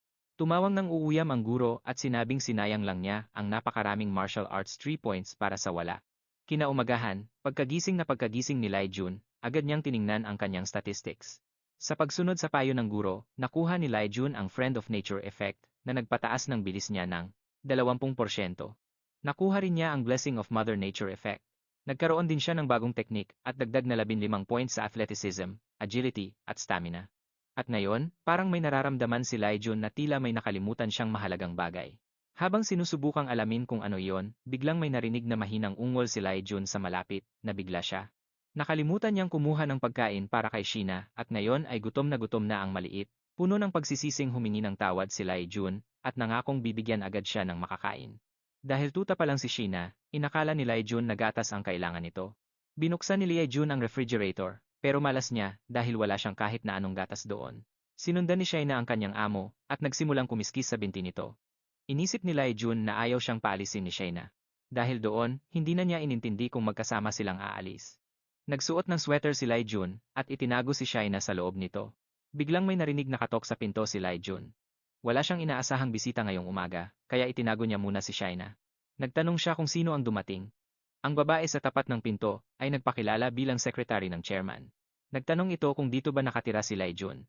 Tumawang ng uuyam ang guro at sinabing sinayang lang niya ang napakaraming martial arts 3 points para sa wala. Kinaumagahan, pagkagising ni Legion, agad niyang tiningnan ang kanyang statistics. Sa pagsunod sa payo ng guro, nakuha ni Legion ang Friend of Nature effect na nagpataas ng bilis niya ng 20%. Nakuha rin niya ang Blessing of Mother Nature effect. Nagkaroon din siya ng bagong teknik at dagdag na 15 points sa athleticism, agility, at stamina. At ngayon, parang may nararamdaman si Legion na tila may nakalimutan siyang mahalagang bagay. Habang sinusubukang alamin kung ano iyon, biglang may narinig na mahinang ungol si Legion sa malapit, nabigla siya. Nakalimutan niyang kumuha ng pagkain para kay Sheena at ngayon ay gutom na ang maliit, puno ng pagsisising humingi ng tawad si Legion at nangakong bibigyan agad siya ng makakain. Dahil tuta pa lang si Sheena, inakala ni Legion na gatas ang kailangan nito. Binuksan ni Legion ang refrigerator. Pero malas niya dahil wala siyang kahit na anong gatas doon. Sinundan ni Sheena ang kanyang amo at nagsimulang kumiskis sa binti nito. Inisip ni Legion na ayaw siyang paalisin ni Sheena. Dahil doon, hindi na niya inintindi kung magkasama silang aalis. Nagsuot ng sweater si Legion at itinago si Sheena sa loob nito. Biglang may narinig na katok sa pinto si Legion. Wala siyang inaasahang bisita ngayong umaga, kaya itinago niya muna si Sheena. Nagtanong siya kung sino ang dumating. Ang babae sa tapat ng pinto ay nagpakilala bilang secretary ng chairman. Nagtanong ito kung dito ba nakatira si Legion.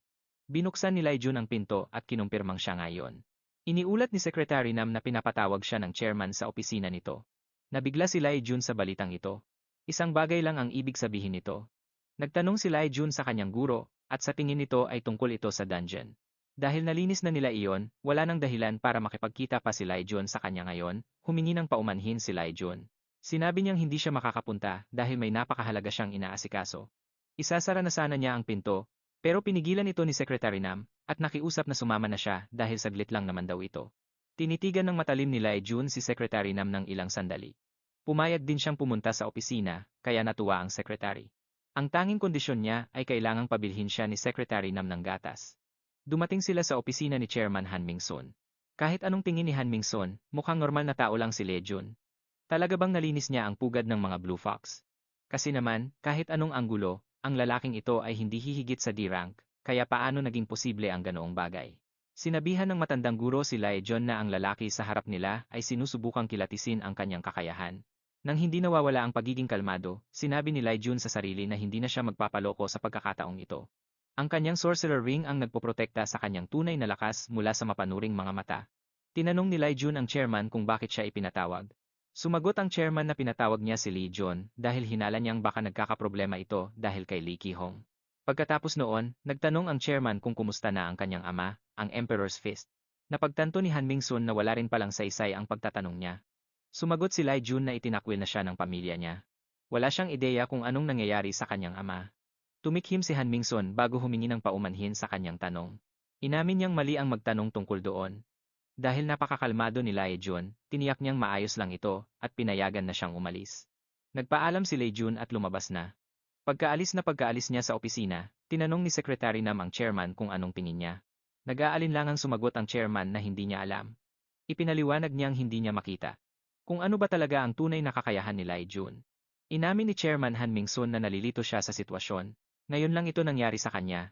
Binuksan ni Legion ang pinto at kinumpirmang siya ngayon. Iniulat ni Secretary Nam na pinapatawag siya ng chairman sa opisina nito. Nabigla si Legion sa balitang ito. Isang bagay lang ang ibig sabihin nito. Nagtanong si Legion sa kanyang guro at sa tingin nito ay tungkol ito sa dungeon. Dahil nalinis na nila iyon, wala nang dahilan para makipagkita pa si Legion sa kanya ngayon, humingi ng paumanhin si Legion. Sinabi niyang hindi siya makakapunta dahil may napakahalaga siyang inaasikaso. Isasara na sana niya ang pinto, pero pinigilan ito ni Secretary Nam at nakiusap na sumama na siya dahil saglit lang naman daw ito. Tinitigan ng matalim ni Legion si Secretary Nam ng ilang sandali. Pumayag din siyang pumunta sa opisina, kaya natuwa ang secretary. Ang tanging kondisyon niya ay kailangang pabilhin siya ni Secretary Nam ng gatas. Dumating sila sa opisina ni Chairman Han Mingson. Kahit anong tingin ni Han Mingson, mukhang normal na tao lang si Legion. Talaga bang nalinis niya ang pugad ng mga Blue Fox? Kasi naman, kahit anong anggulo, ang lalaking ito ay hindi hihigit sa D-rank, kaya paano naging posible ang ganoong bagay? Sinabihan ng matandang guro si Legion na ang lalaki sa harap nila ay sinusubukang kilatisin ang kanyang kakayahan. Nang hindi nawawala ang pagiging kalmado, sinabi ni Legion sa sarili na hindi na siya magpapaloko sa pagkakataong ito. Ang kanyang sorcerer ring ang nagpoprotekta sa kanyang tunay na lakas mula sa mapanuring mga mata. Tinanong ni Lai Jun ang chairman kung bakit siya ipinatawag. Sumagot ang chairman na pinatawag niya si Lee Jun dahil hinala niyang baka nagkakaproblema ito dahil kay Lee Ki-hong. Pagkatapos noon, nagtanong ang chairman kung kumusta na ang kanyang ama, ang Emperor's Fist. Napagtanto ni Han Mingsun na wala rin palang saysay ang pagtatanong niya. Sumagot si Lai Jun na itinakwil na siya ng pamilya niya. Wala siyang ideya kung anong nangyayari sa kanyang ama. Tumikhim si Han Mingsun bago humingi ng paumanhin sa kanyang tanong. Inamin niyang mali ang magtanong tungkol doon. Dahil napakakalmado ni Lai Jun, tiniyak niyang maayos lang ito at pinayagan na siyang umalis. Nagpaalam si Lai Jun at lumabas na. Pagkaalis niya sa opisina, tinanong ni Secretary Nam ang chairman kung anong tingin niya. Nag-aalinlangang sumagot ang chairman na hindi niya alam. Ipinaliwanag niyang hindi niya makita kung ano ba talaga ang tunay na kakayahan ni Lai Jun. Inamin ni Chairman Han Mingsun na nalilito siya sa sitwasyon. Ngayon lang ito nangyari sa kanya.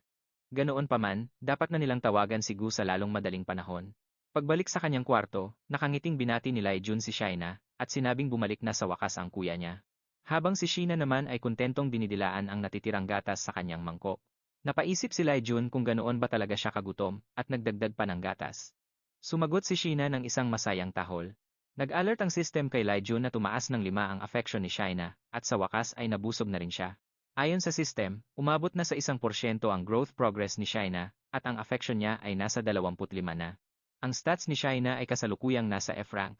Ganoon pa man, dapat na nilang tawagan si Gu sa lalong madaling panahon. Pagbalik sa kanyang kwarto, nakangiting binati ni Lai Jun si Shaina, at sinabing bumalik na sa wakas ang kuya niya. Habang si Sheena naman ay kontentong dinidilaan ang natitirang gatas sa kanyang mangkok. Napaisip si Lai Jun kung ganoon ba talaga siya kagutom, at nagdagdag pa ng gatas. Sumagot si Sheena ng isang masayang tahol. Nag-alert ang system kay Lai Jun na tumaas ng 5 ang affection ni Shaina, at sa wakas ay nabusog na rin siya. Ayon sa system, umabot na sa 1% ang growth progress ni Shaina, at ang affection niya ay nasa 25 na. Ang stats ni Shaina ay kasalukuyang nasa F rank.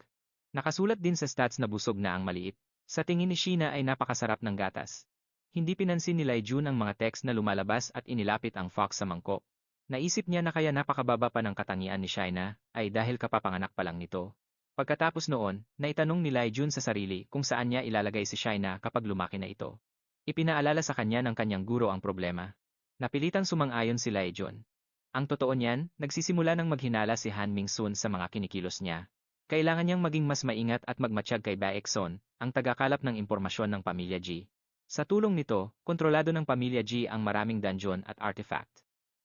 Nakasulat din sa stats na busog na ang maliit. Sa tingin ni Sheena ay napakasarap ng gatas. Hindi pinansin ni Lai Jun ang mga text na lumalabas at inilapit ang fox sa mangkok. Naisip niya na kaya napakababa pa ng katangian ni Shaina, ay dahil kapapanganak pa lang nito. Pagkatapos noon, naitanong ni Lai Jun sa sarili kung saan niya ilalagay si Shaina kapag lumaki na ito. Ipinaalala sa kanya ng kanyang guro ang problema. Napilitang sumang-ayon si Lai Jun. Ang totoo niyan, nagsisimula ng maghinala si Han Mingsun sa mga kinikilos niya. Kailangan niyang maging mas maingat at magmatsyag kay Baekson, ang tagakalap ng impormasyon ng pamilya G. Sa tulong nito, kontrolado ng pamilya G ang maraming dungeon at artifact.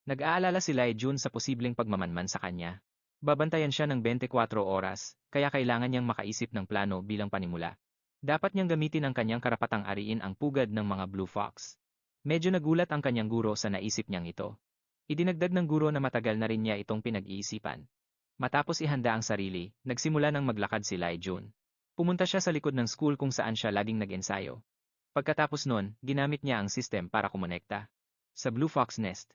Nag-aalala si Lai Jun sa posibleng pagmamanman sa kanya. Babantayan siya ng 24 oras, kaya kailangan niyang makaisip ng plano bilang panimula. Dapat niyang gamitin ang kanyang karapatang ariin ang pugad ng mga Blue Fox. Medyo nagulat ang kanyang guro sa naisip niyang ito. Idinagdag ng guro na matagal na rin niya itong pinag-iisipan. Matapos ihanda ang sarili, nagsimula ng maglakad si Lai Jun. Pumunta siya sa likod ng school kung saan siya laging nag-ensayo. Pagkatapos nun, ginamit niya ang system para kumonekta sa Blue Fox Nest.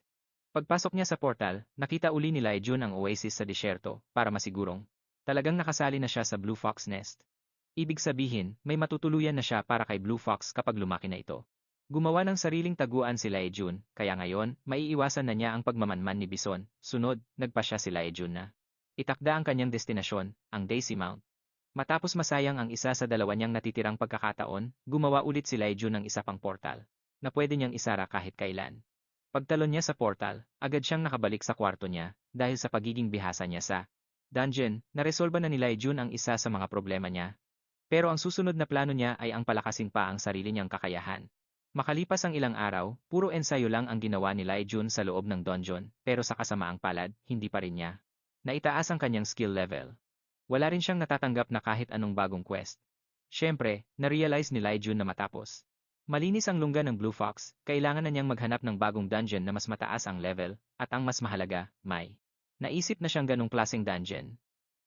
Pagpasok niya sa portal, nakita uli ni Lai Jun ang oasis sa disyerto, para masigurong talagang nakasali na siya sa Blue Fox Nest. Ibig sabihin, may matutuluyan na siya para kay Blue Fox kapag lumaki na ito. Gumawa ng sariling taguan si Lai Jun, kaya ngayon, maiiwasan na niya ang pagmamanman ni Bison. Sunod, nagpa siya si Lai Jun na itakda ang kanyang destinasyon, ang Daisy Mount. Matapos masayang ang isa sa dalawa niyang natitirang pagkakataon, gumawa ulit si Lai Jun ng isa pang portal, na pwede niyang isara kahit kailan. Pagtalon niya sa portal, agad siyang nakabalik sa kwarto niya, dahil sa pagiging bihasa niya sa dungeon, naresolba na ni Lai Jun ang isa sa mga problema niya. Pero ang susunod na plano niya ay ang palakasin pa ang sarili niyang kakayahan. Makalipas ang ilang araw, puro ensayo lang ang ginawa ni Lai Jun sa loob ng dungeon, pero sa kasamaang palad, hindi pa rin niya naitaas ang kanyang skill level. Wala rin siyang natatanggap na kahit anong bagong quest. Siyempre, na-realize ni Lai Jun na matapos malinis ang lungga ng Blue Fox, kailangan na niyang maghanap ng bagong dungeon na mas mataas ang level, at ang mas mahalaga, may naisip na siyang ganong klaseng dungeon.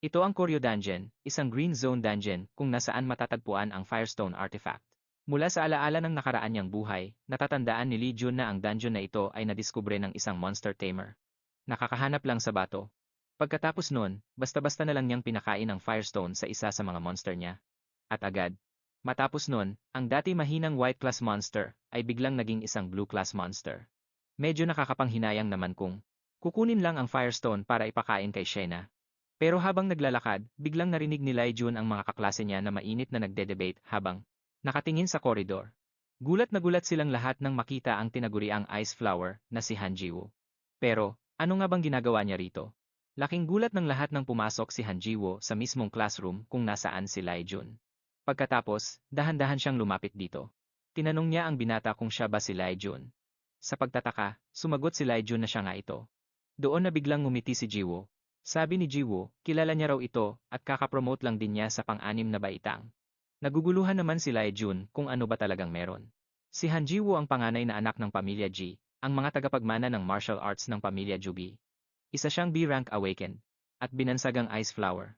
Ito ang Koryo Dungeon, isang green zone dungeon kung nasaan matatagpuan ang Firestone Artifact. Mula sa alaala ng nakaraan niyang buhay, natatandaan ni Lee Jun na ang dungeon na ito ay nadiskubre ng isang monster tamer. Nakakahanap lang sa bato. Pagkatapos nun, basta-basta na lang niyang pinakain ang Firestone sa isa sa mga monster niya. At agad, matapos nun, ang dati mahinang white class monster ay biglang naging isang blue class monster. Medyo nakakapanghinayang naman kung kukunin lang ang Firestone para ipakain kay Shena. Pero habang naglalakad, biglang narinig ni Lai Jun ang mga kaklase niya na mainit na nagde-debate habang nakatingin sa koridor. Gulat na gulat silang lahat nang makita ang tinaguriang ice flower na si Han Jiwoo. Pero, ano nga bang ginagawa niya rito? Laking gulat ng lahat nang pumasok si Han Jiwoo sa mismong classroom kung nasaan si Lai Jun. Pagkatapos, dahan-dahan siyang lumapit dito. Tinanong niya ang binata kung siya ba si Lai Jun. Sa pagtataka, sumagot si Lai Jun na siya nga ito. Doon na biglang ngumiti si Jiwoo. Sabi ni Jiwoo, kilala niya raw ito at kakapromote lang din niya sa pang-anim na baitang. Naguguluhan naman si Lai Jun kung ano ba talagang meron. Si Han Jiwoo ang panganay na anak ng pamilya G, ang mga tagapagmana ng martial arts ng pamilya Jugi. Isa siyang B-rank awakened, at binansagang Ice Flower.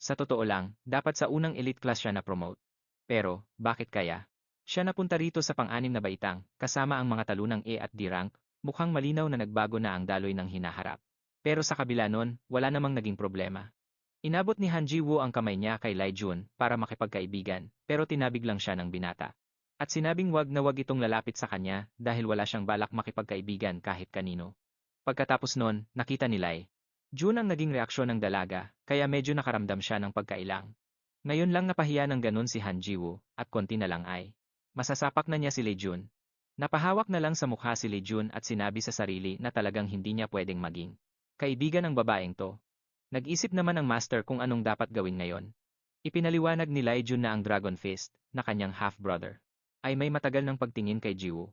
Sa totoo lang, dapat sa unang elite class siya na-promote. Pero, bakit kaya? Siya napunta rito sa pang-anim na baitang, kasama ang mga talunang A at D rank, mukhang malinaw na nagbago na ang daloy ng hinaharap. Pero sa kabila nun, wala namang naging problema. Inabot ni Han Ji-woo ang kamay niya kay Lai Jun para makipagkaibigan, pero tinabig lang siya ng binata. At sinabing wag na wag itong lalapit sa kanya dahil wala siyang balak makipagkaibigan kahit kanino. Pagkatapos nun, nakita ni Lai Jun ang naging reaksyon ng dalaga, kaya medyo nakaramdam siya ng pagkailang. Ngayon lang napahiya ng ganun si Han Ji-woo, at konti na lang ay masasapak na niya si Lai Jun. Napahawak na lang sa mukha si Lai Jun at sinabi sa sarili na talagang hindi niya pwedeng maging kaibigan ng babaeng to. Nag-isip naman ang master kung anong dapat gawin ngayon. Ipinaliwanag ni Lai Jun na ang Dragon Fist, na kanyang half-brother, ay may matagal ng pagtingin kay Ji-woo.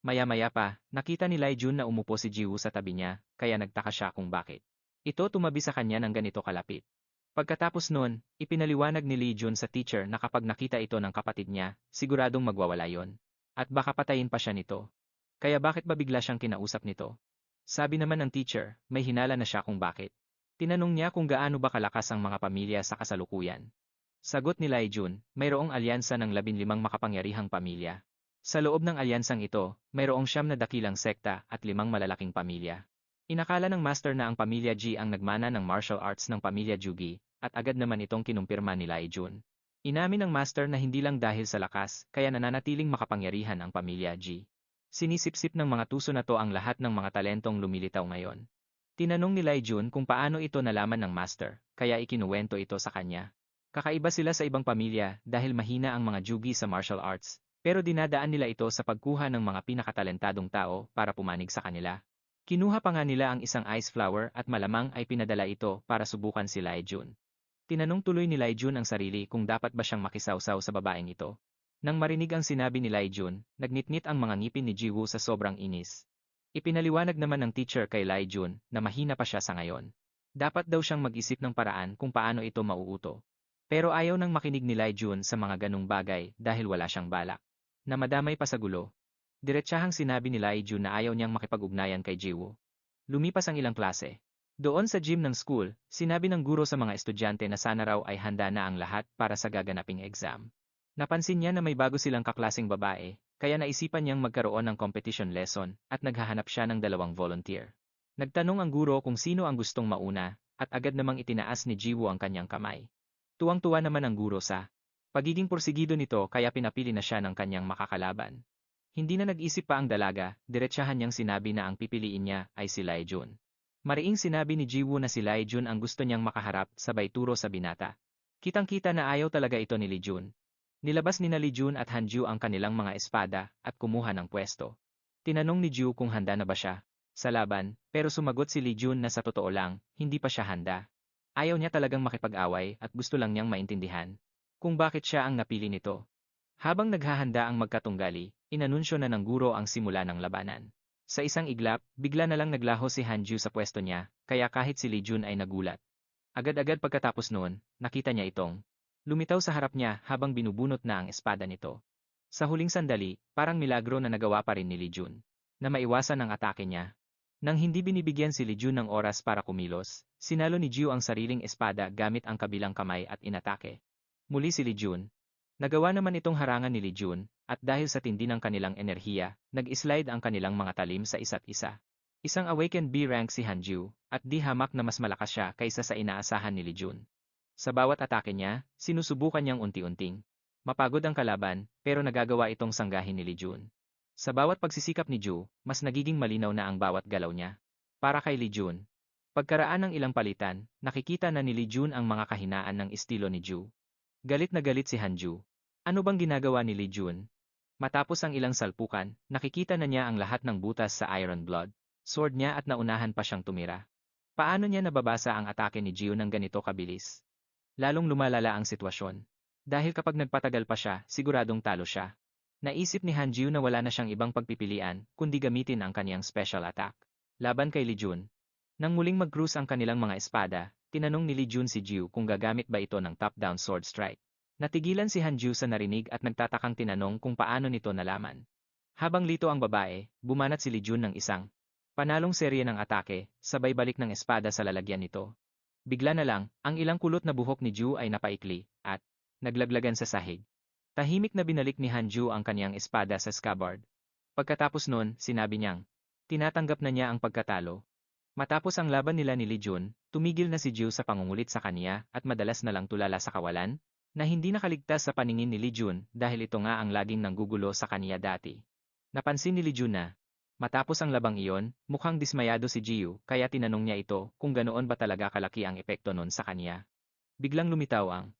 Maya-maya pa, nakita ni Lai Jun na umupo si Ji-woo sa tabi niya, kaya nagtaka siya kung bakit ito tumabi sa kanya ng ganito kalapit. Pagkatapos nun, ipinaliwanag ni Lee Jun sa teacher na kapag nakita ito ng kapatid niya, siguradong magwawala yon. At baka patayin pa siya nito. Kaya bakit ba bigla siyang kinausap nito? Sabi naman ng teacher, may hinala na siya kung bakit. Tinanong niya kung gaano ba kalakas ang mga pamilya sa kasalukuyan. Sagot ni Lai Jun, mayroong alyansa ng 15 makapangyarihang pamilya. Sa loob ng alyansang ito, mayroong 9 na dakilang sekta at 5 malalaking pamilya. Inakala ng master na ang pamilya Ji ang nagmana ng martial arts ng pamilya Jugi, at agad naman itong kinumpirma ni Lai Jun. Inamin ng master na hindi lang dahil sa lakas, kaya nananatiling makapangyarihan ang pamilya Ji. Sinisipsip ng mga tuso na to ang lahat ng mga talentong lumilitaw ngayon. Tinanong ni Lai Jun kung paano ito nalaman ng master, kaya ikinuwento ito sa kanya. Kakaiba sila sa ibang pamilya dahil mahina ang mga Jugi sa martial arts, pero dinadaan nila ito sa pagkuha ng mga pinakatalentadong tao para pumanig sa kanila. Kinuha pa nga nila ang isang ice flower at malamang ay pinadala ito para subukan si Lai Jun. Tinanong tuloy ni Lai Jun ang sarili kung dapat ba siyang makisawsaw sa babaeng ito. Nang marinig ang sinabi ni Lai Jun, nagnitnit ang mga ngipin ni Ji-woo sa sobrang inis. Ipinaliwanag naman ng teacher kay Lai Jun na mahina pa siya sa ngayon. Dapat daw siyang mag-isip ng paraan kung paano ito mauuto. Pero ayaw nang makinig ni Lai Jun sa mga ganung bagay dahil wala siyang balak na madamay pa sa gulo. Diretsahang sinabi ni Lai Jun na ayaw niyang makipag-ugnayan kay Ji-woo. Lumipas ang ilang klase. Doon sa gym ng school, sinabi ng guro sa mga estudyante na sana raw ay handa na ang lahat para sa gaganaping exam. Napansin niya na may bago silang kaklaseng babae, kaya naisipan niyang magkaroon ng competition lesson at naghahanap siya ng 2 volunteer. Nagtanong ang guro kung sino ang gustong mauna, at agad namang itinaas ni Ji-woo ang kanyang kamay. Tuwang-tuwa naman ang guro sa pagiging porsigido nito kaya pinapili na siya ng kanyang makakalaban. Hindi na nag-isip pa ang dalaga, diretsahan niyang sinabi na ang pipiliin niya ay si Lai Jun. Mariing sinabi ni Ji-woo na si Lai Jun ang gusto niyang makaharap sabay turo sa binata. Kitang-kita na ayaw talaga ito ni Lee Jun. Nilabas ni na Lee Jun at Han Ju ang kanilang mga espada at kumuha ng pwesto. Tinanong ni Ju kung handa na ba siya sa laban, pero sumagot si Lee Jun na sa totoo lang, hindi pa siya handa. Ayaw niya talagang makipag-away at gusto lang niyang maintindihan kung bakit siya ang napili nito. Habang naghahanda ang magkatunggali, inanunsyo na ng guro ang simula ng labanan. Sa isang iglap, bigla na lang naglaho si Han Ju sa pwesto niya, kaya kahit si Lee Jun ay nagulat. Agad-agad pagkatapos noon, nakita niya itong lumitaw sa harap niya habang binubunot na ang espada nito. Sa huling sandali, parang milagro na nagawa pa rin ni Lee Jun na maiwasan ang atake niya. Nang hindi binibigyan si Lee Jun ng oras para kumilos, sinalo ni Ju ang sariling espada gamit ang kabilang kamay at inatake. Muli si Lee Jun. Nagawa naman itong harangan ni Lee Jun, at dahil sa tindi ng kanilang enerhiya, nag-slide ang kanilang mga talim sa isa't isa. Isang awakened B-rank si Han Ju, at di hamak na mas malakas siya kaysa sa inaasahan ni Lee Jun. Sa bawat atake niya, sinusubukan niyang unti-unting mapagod ang kalaban, pero nagagawa itong sanggahin ni Lee Jun. Sa bawat pagsisikap ni Ju, mas nagiging malinaw na ang bawat galaw niya. Para kay Lee Jun. Pagkaraan ng ilang palitan, nakikita na ni Lee Jun ang mga kahinaan ng estilo ni Ju. Galit na galit si Han Ju. Ano bang ginagawa ni Lee Jun? Matapos ang ilang salpukan, nakikita na niya ang lahat ng butas sa Iron Blood, sword niya at naunahan pa siyang tumira. Paano niya nababasa ang atake ni Ju ng ganito kabilis? Lalong lumalala ang sitwasyon. Dahil kapag nagpatagal pa siya, siguradong talo siya. Naisip ni Han Ju na wala na siyang ibang pagpipilian, kundi gamitin ang kaniyang special attack laban kay Lee Jun. Nang muling mag-cruise ang kanilang mga espada, tinanong ni Lee Jun si Ju kung gagamit ba ito ng top-down sword strike. Natigilan si Han Ju sa narinig at nagtatakang tinanong kung paano nito nalaman. Habang lito ang babae, bumanat si Lee Jun ng isang panalong serye ng atake, sabay balik ng espada sa lalagyan nito. Bigla na lang, ang ilang kulot na buhok ni Ju ay napaikli, at naglaglagan sa sahig. Tahimik na binalik ni Hanju ang kaniyang espada sa scabbard. Pagkatapos nun, sinabi niyang, tinatanggap na niya ang pagkatalo. Matapos ang laban nila ni Lee Jun, tumigil na si Ju sa pangungulit sa kaniya at madalas na lang tulala sa kawalan, na hindi nakaligtas sa paningin ni Lee Jun dahil ito nga ang laging nanggugulo sa kaniya dati. Napansin ni Lee Jun na, matapos ang labang iyon, mukhang dismayado si Jiu kaya tinanong niya ito kung ganoon ba talaga kalaki ang epekto nun sa kaniya. Biglang lumitaw ang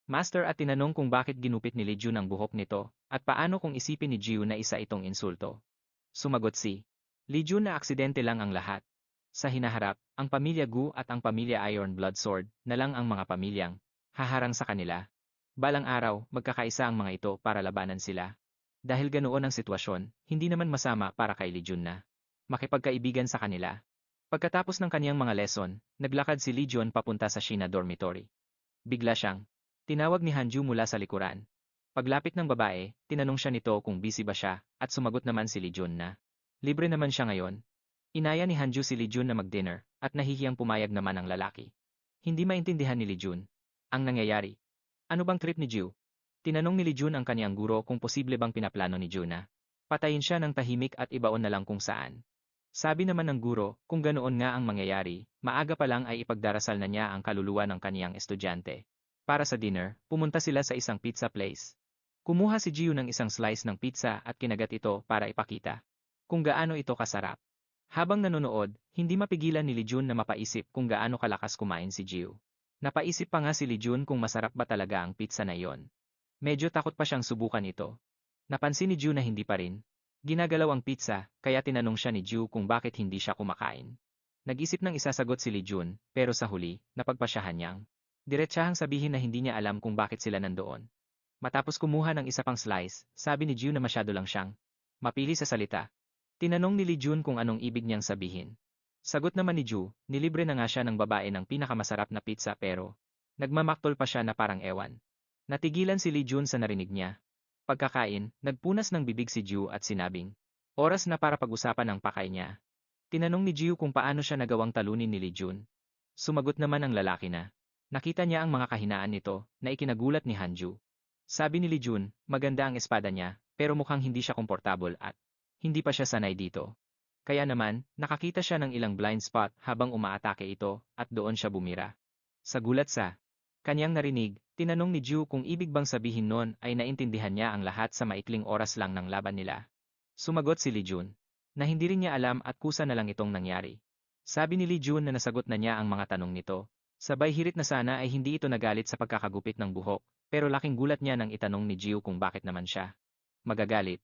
Master at tinanong kung bakit ginupit ni Lee Jun ang buhok nito at paano kung isipin ni Jiu na isa itong insulto. Sumagot si Lee Jun na aksidente lang ang lahat. Sa hinaharap, ang pamilya Gu at ang pamilya Iron Blood Sword na lang ang mga pamilyang haharang sa kanila. Balang araw, magkakaisa ang mga ito para labanan sila. Dahil ganoon ang sitwasyon, hindi naman masama para kay Lee Jun na makipagkaibigan sa kanila. Pagkatapos ng kaniyang mga lesson, naglakad si Lee Jun papunta sa Shina Dormitory. Bigla siyang tinawag ni Hanju mula sa likuran. Paglapit ng babae, tinanong siya nito kung busy ba siya at sumagot naman si Lee Jun na libre naman siya ngayon. Inaya ni Hanju si Lee Jun na mag-dinner at nahihiyang pumayag naman ang lalaki. Hindi maintindihan ni Lee Jun ang nangyayari. Ano bang trip ni Ju? Tinanong ni Lee Jun ang kaniyang guro kung posible bang pinaplano ni Ju na patayin siya ng tahimik at ibaon na lang kung saan. Sabi naman ng guro, kung ganoon nga ang mangyayari, maaga pa lang ay ipagdarasal na niya ang kaluluwa ng kaniyang estudyante. Para sa dinner, pumunta sila sa isang pizza place. Kumuha si Jiu ng isang slice ng pizza at kinagat ito para ipakita kung gaano ito kasarap. Habang nanonood, hindi mapigilan ni Lee Jun na mapaisip kung gaano kalakas kumain si Jiu. Napaisip pa nga si Lee Jun kung masarap ba talaga ang pizza na iyon. Medyo takot pa siyang subukan ito. Napansin ni Jiu na hindi pa rin ginagalaw ang pizza, kaya tinanong siya ni Jiu kung bakit hindi siya kumakain. Nag-isip ng isasagot si Lee Jun, pero sa huli, napagpasyahan niyang diretsahang sabihin na hindi niya alam kung bakit sila nandoon. Matapos kumuha ng isa pang slice, sabi ni Jiu na masyado lang siyang mapili sa salita. Tinanong ni Lee Jun kung anong ibig niyang sabihin. Sagot naman ni Ju, nilibre na nga siya ng babae ng pinakamasarap na pizza pero nagmamaktol pa siya na parang ewan. Natigilan si Lee Jun sa narinig niya. Pagkakain, nagpunas ng bibig si Ju at sinabing, oras na para pag-usapan ang pakay niya. Tinanong ni Jiu kung paano siya nagawang talunin ni Lee Jun. Sumagot naman ang lalaki na nakita niya ang mga kahinaan nito na ikinagulat ni Hanju. Sabi ni Lee Jun, maganda ang espada niya pero mukhang hindi siya komportable at hindi pa siya sanay dito. Kaya naman, nakakita siya ng ilang blind spot habang umaatake ito at doon siya bumira. Sa gulat sa kaniyang narinig, tinanong ni Ju kung ibig bang sabihin nun ay naintindihan niya ang lahat sa maikling oras lang ng laban nila. Sumagot si Lee Jun na hindi rin niya alam at kusa na lang itong nangyari. Sabi ni Lee Jun na nasagot na niya ang mga tanong nito. Sabay hirit na sana ay hindi ito nagalit sa pagkakagupit ng buhok, pero laking gulat niya nang itanong ni Jiu kung bakit naman siya magagalit.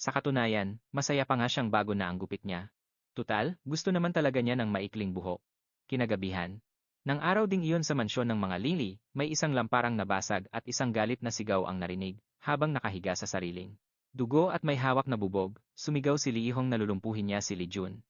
Sa katunayan, masaya pa nga siyang bago na ang gupit niya. Tutal, gusto naman talaga niya ng maikling buhok. Kinagabihan. Nang araw ding iyon sa mansyon ng mga Lili, may isang lamparang nabasag at isang galit na sigaw ang narinig, habang nakahiga sa sariling dugo at may hawak na bubog, sumigaw si Lee Hong na lulumpuhin niya si Lee Jun.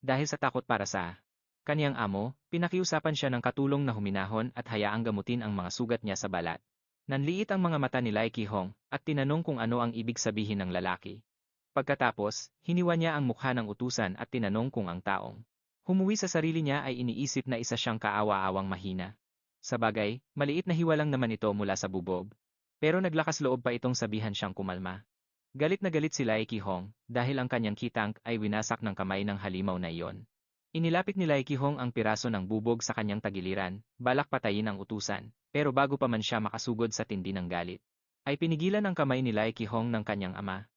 Dahil sa takot para sa kaniyang amo, pinakiusapan siya ng katulong na huminahon at hayaang gamutin ang mga sugat niya sa balat. Nanliit ang mga mata ni Lai Ki-hong at tinanong kung ano ang ibig sabihin ng lalaki. Pagkatapos, hiniwa niya ang mukha ng utusan at tinanong kung ang taong humuwi sa sarili niya ay iniisip na isa siyang kaawa-awang mahina. Sa bagay, maliit na hiwa lang naman ito mula sa bubog. Pero naglakas loob pa itong sabihan siyang kumalma. Galit na galit si Lai Ki-hong dahil ang kanyang kitang ay winasak ng kamay ng halimaw na iyon. Inilapit ni Lai Ki-hong ang piraso ng bubog sa kanyang tagiliran, balak patayin ang utusan, pero bago pa man siya makasugod sa tindi ng galit, ay pinigilan ang kamay ni Lai Ki-hong ng kanyang ama.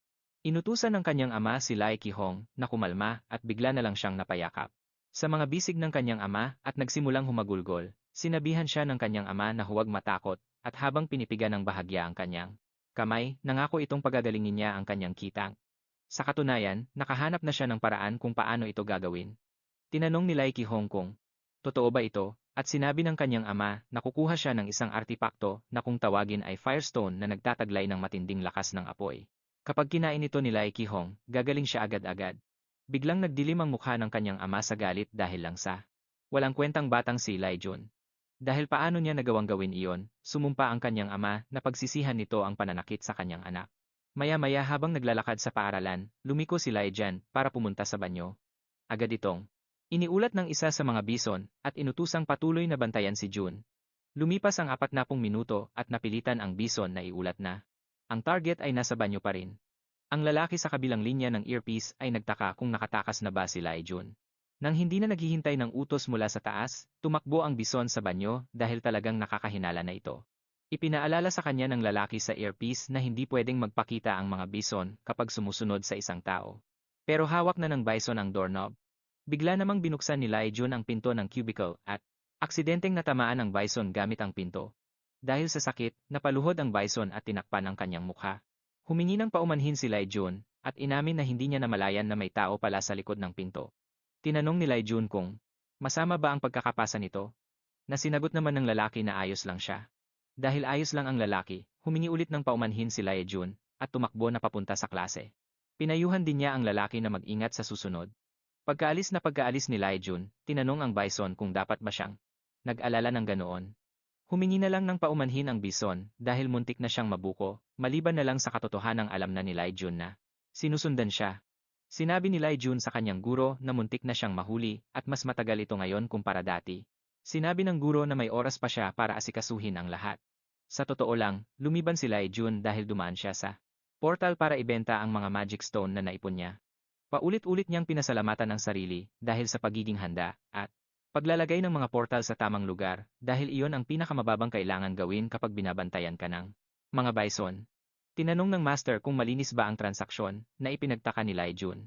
Inutusan ng kanyang ama si Lai Ki-hong na kumalma at bigla na lang siyang napayakap. Sa mga bisig ng kanyang ama at nagsimulang humagulgol, sinabihan siya ng kanyang ama na huwag matakot at habang pinipigan ng bahagya ang kanyang kamay, nangako itong pagagalingin niya ang kanyang kitang. Sa katunayan, nakahanap na siya ng paraan kung paano ito gagawin. Tinanong ni Lai Ki-hong kung totoo ba ito at sinabi ng kanyang ama na kukuha siya ng isang artipakto na kung tawagin ay Firestone na nagtataglay ng matinding lakas ng apoy. Kapag kinain ito ni Lai Ki-hong, gagaling siya agad-agad. Biglang nagdilim ang mukha ng kanyang ama sa galit dahil lang sa walang kwentang batang si Lai Jun. Dahil paano niya nagawang gawin iyon, sumumpa ang kanyang ama na pagsisihan nito ang pananakit sa kanyang anak. Maya-maya habang naglalakad sa paaralan, lumiko si Laijan para pumunta sa banyo. Agad itong iniulat ng isa sa mga bison at inutusang patuloy na bantayan si June. Lumipas ang 40 minuto at napilitan ang bison na iulat na ang target ay nasa banyo pa rin. Ang lalaki sa kabilang linya ng earpiece ay nagtaka kung nakatakas na ba si Laijun. Nang hindi na naghihintay ng utos mula sa taas, tumakbo ang bison sa banyo dahil talagang nakakahinala na ito. Ipinaalala sa kanya ng lalaki sa earpiece na hindi pwedeng magpakita ang mga bison kapag sumusunod sa isang tao. Pero hawak na ng bison ang doorknob. Bigla namang binuksan ni Laijun ang pinto ng cubicle at aksidenteng natamaan ang bison gamit ang pinto. Dahil sa sakit, napaluhod ang bison at tinakpan ang kanyang mukha. Humingi ng paumanhin si Laijun at inamin na hindi niya namalayan na may tao pala sa likod ng pinto. Tinanong ni Laijun kung masama ba ang pagkakapasa nito? Na sinagot naman ng lalaki na ayos lang siya. Dahil ayos lang ang lalaki, humingi ulit ng paumanhin si Laijun at tumakbo na papunta sa klase. Pinayuhan din niya ang lalaki na mag-ingat sa susunod. Pagkaalis ni Laijun, tinanong ang bison kung dapat ba siyang nag-alala ng ganoon. Humingi na lang ng paumanhin ang bison dahil muntik na siyang mabuko, maliban na lang sa katotohanang alam na ni Laijun na sinusundan siya. Sinabi ni Laijun sa kanyang guro na muntik na siyang mahuli at mas matagal ito ngayon kumpara dati. Sinabi ng guro na may oras pa siya para asikasuhin ang lahat. Sa totoo lang, lumiban si Laijun dahil dumaan siya sa portal para ibenta ang mga magic stone na naipon niya. Paulit-ulit niyang pinasalamatan ang sarili dahil sa pagiging handa at paglalagay ng mga portal sa tamang lugar dahil iyon ang pinakamababang kailangan gawin kapag binabantayan ka ng mga bison. Tinanong ng master kung malinis ba ang transaksyon na ipinagtaka ni Laijun.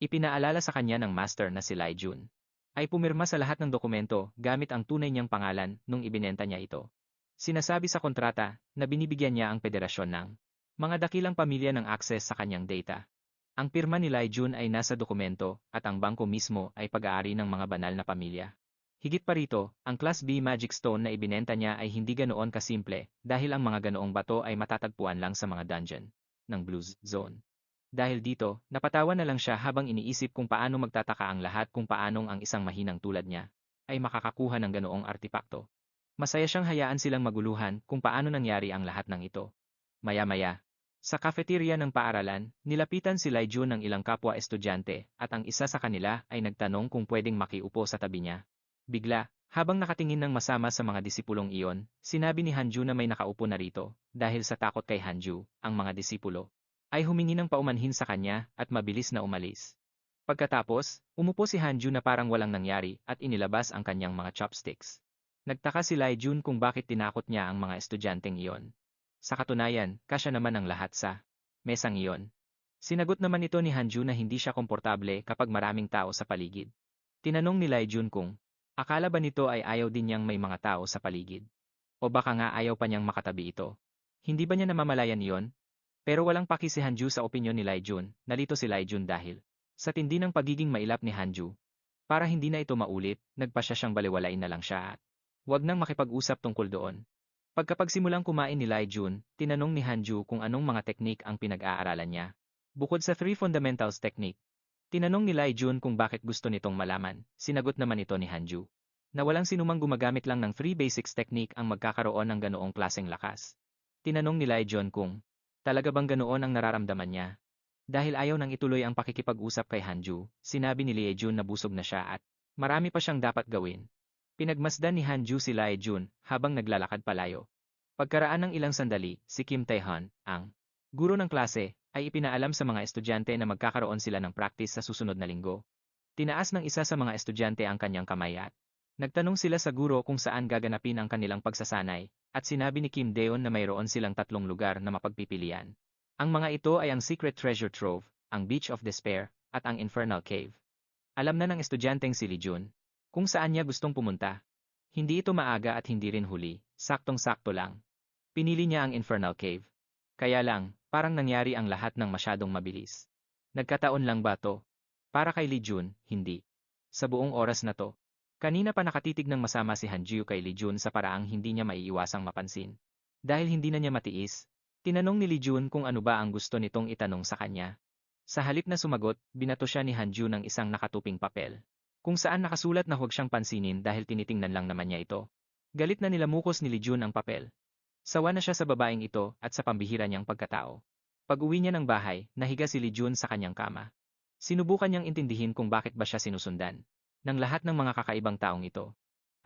Ipinaalala sa kanya ng master na si Laijun ay pumirma sa lahat ng dokumento gamit ang tunay niyang pangalan nung ibinenta niya ito. Sinasabi sa kontrata na binibigyan niya ang federasyon ng mga dakilang pamilya ng access sa kanyang data. Ang pirma ni Laijun ay nasa dokumento at ang bangko mismo ay pag-aari ng mga banal na pamilya. Higit pa rito, ang Class B Magic Stone na ibinenta niya ay hindi ganoon kasimple dahil ang mga ganoong bato ay matatagpuan lang sa mga dungeon ng Blues Zone. Dahil dito, napatawa na lang siya habang iniisip kung paano magtataka ang lahat kung paanong ang isang mahinang tulad niya ay makakakuha ng ganoong artipakto. Masaya siyang hayaan silang maguluhan kung paano nangyari ang lahat ng ito. Maya-maya, sa cafeteria ng paaralan, nilapitan si Laijun ng ilang kapwa estudyante at ang isa sa kanila ay nagtanong kung pwedeng makiupo sa tabi niya. Bigla, habang nakatingin ng masama sa mga disipulong iyon, sinabi ni Hanju na may nakaupo na rito, dahil sa takot kay Hanju, ang mga disipulo ay humingi ng paumanhin sa kanya at mabilis na umalis. Pagkatapos, umupo si Hanju na parang walang nangyari at inilabas ang kanyang mga chopsticks. Nagtaka si Laijun kung bakit tinakot niya ang mga estudyanteng iyon. Sa katunayan, kasya naman ang lahat sa mesang iyon. Sinagot naman ito ni Hanju na hindi siya komportable kapag maraming tao sa paligid. Tinanong ni Laijun kung akala ba nito ay ayaw din niyang may mga tao sa paligid? O baka nga ayaw pa niyang makatabi ito? Hindi ba niya namamalayan iyon? Pero walang paki si Hanju sa opinyon ni Laijun, nalito si Laijun dahil sa tindi ng pagiging mailap ni Hanju. Para hindi na ito maulit, nagpasya siyang baliwalain na lang siya at huwag nang makipag-usap tungkol doon. Pagkapagsimulang kumain ni Laijun, tinanong ni Hanju kung anong mga teknik ang pinag-aaralan niya. Bukod sa 3 fundamentals technique, tinanong ni Laijun kung bakit gusto nitong malaman, sinagot naman ito ni Hanju na walang sinumang gumagamit lang ng 3 basics technique ang magkakaroon ng ganoong klaseng lakas. Tinanong ni Laijun kung talaga bang ganoon ang nararamdaman niya. Dahil ayaw nang ituloy ang pakikipag-usap kay Hanju, sinabi ni Laijun na busog na siya at marami pa siyang dapat gawin. Pinagmasdan ni Hanju si Laijun habang naglalakad palayo. Pagkaraan ng ilang sandali, si Kim Taehan, ang guro ng klase, ay ipinaalam sa mga estudyante na magkakaroon sila ng practice sa susunod na linggo. Tinaas ng isa sa mga estudyante ang kanyang kamay at nagtanong sila sa guro kung saan gaganapin ang kanilang pagsasanay, at sinabi ni Kim Daeon na mayroon silang 3 lugar na mapagpipilian. Ang mga ito ay ang Secret Treasure Trove, ang Beach of Despair, at ang Infernal Cave. Alam na ng estudyanteng si Lee Jun kung saan niya gustong pumunta. Hindi ito maaga at hindi rin huli, saktong-sakto lang. Pinili niya ang Infernal Cave. Kaya lang, parang nangyari ang lahat ng masyadong mabilis. Nagkataon lang ba to? Para kay Lee Jun, hindi. Sa buong oras na to, kanina pa nakatitig ng masama si Hanju kay Lee Jun sa paraang hindi niya maiiwasang mapansin. Dahil hindi na niya matiis, tinanong ni Lee Jun kung ano ba ang gusto nitong itanong sa kanya. Sa halip na sumagot, binato siya ni Hanju ng isang nakatuping papel, kung saan nakasulat na huwag siyang pansinin dahil tinitingnan lang naman niya ito. Galit na nilamukos ni Lee Jun ang papel. Sawa na siya sa babaeng ito at sa pambihira niyang pagkatao. Pag-uwi niya ng bahay, nahiga si Lee Jun sa kanyang kama. Sinubukan niyang intindihin kung bakit ba siya sinusundan ng lahat ng mga kakaibang taong ito.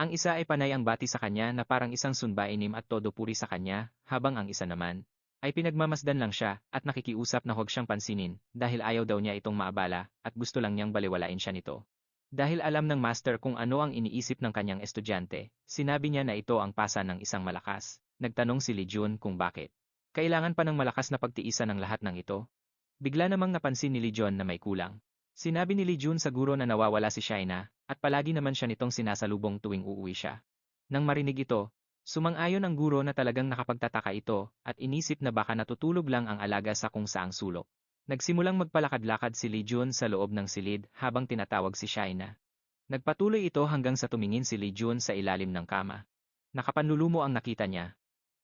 Ang isa ay panay ang bati sa kanya na parang isang sunbainim at todo puri sa kanya, habang ang isa naman ay pinagmamasdan lang siya at nakikiusap na huwag siyang pansinin dahil ayaw daw niya itong maabala at gusto lang niyang baliwalain siya nito. Dahil alam ng master kung ano ang iniisip ng kanyang estudyante, sinabi niya na ito ang pasa ng isang malakas. Nagtanong si Lee Jun kung bakit. Kailangan pa ng malakas na pagtiisan ng lahat ng ito? Bigla namang napansin ni Lee Jun na may kulang. Sinabi ni Lee Jun sa guro na nawawala si Shaina, at palagi naman siya nitong sinasalubong tuwing uuwi siya. Nang marinig ito, sumang-ayon ang guro na talagang nakapagtataka ito at inisip na baka natutulog lang ang alaga sa kung saang sulok. Nagsimulang magpalakad-lakad si Lee Jun sa loob ng silid habang tinatawag si Shaina. Nagpatuloy ito hanggang sa tumingin si Lee Jun sa ilalim ng kama. Nakapanlulumo ang nakita niya.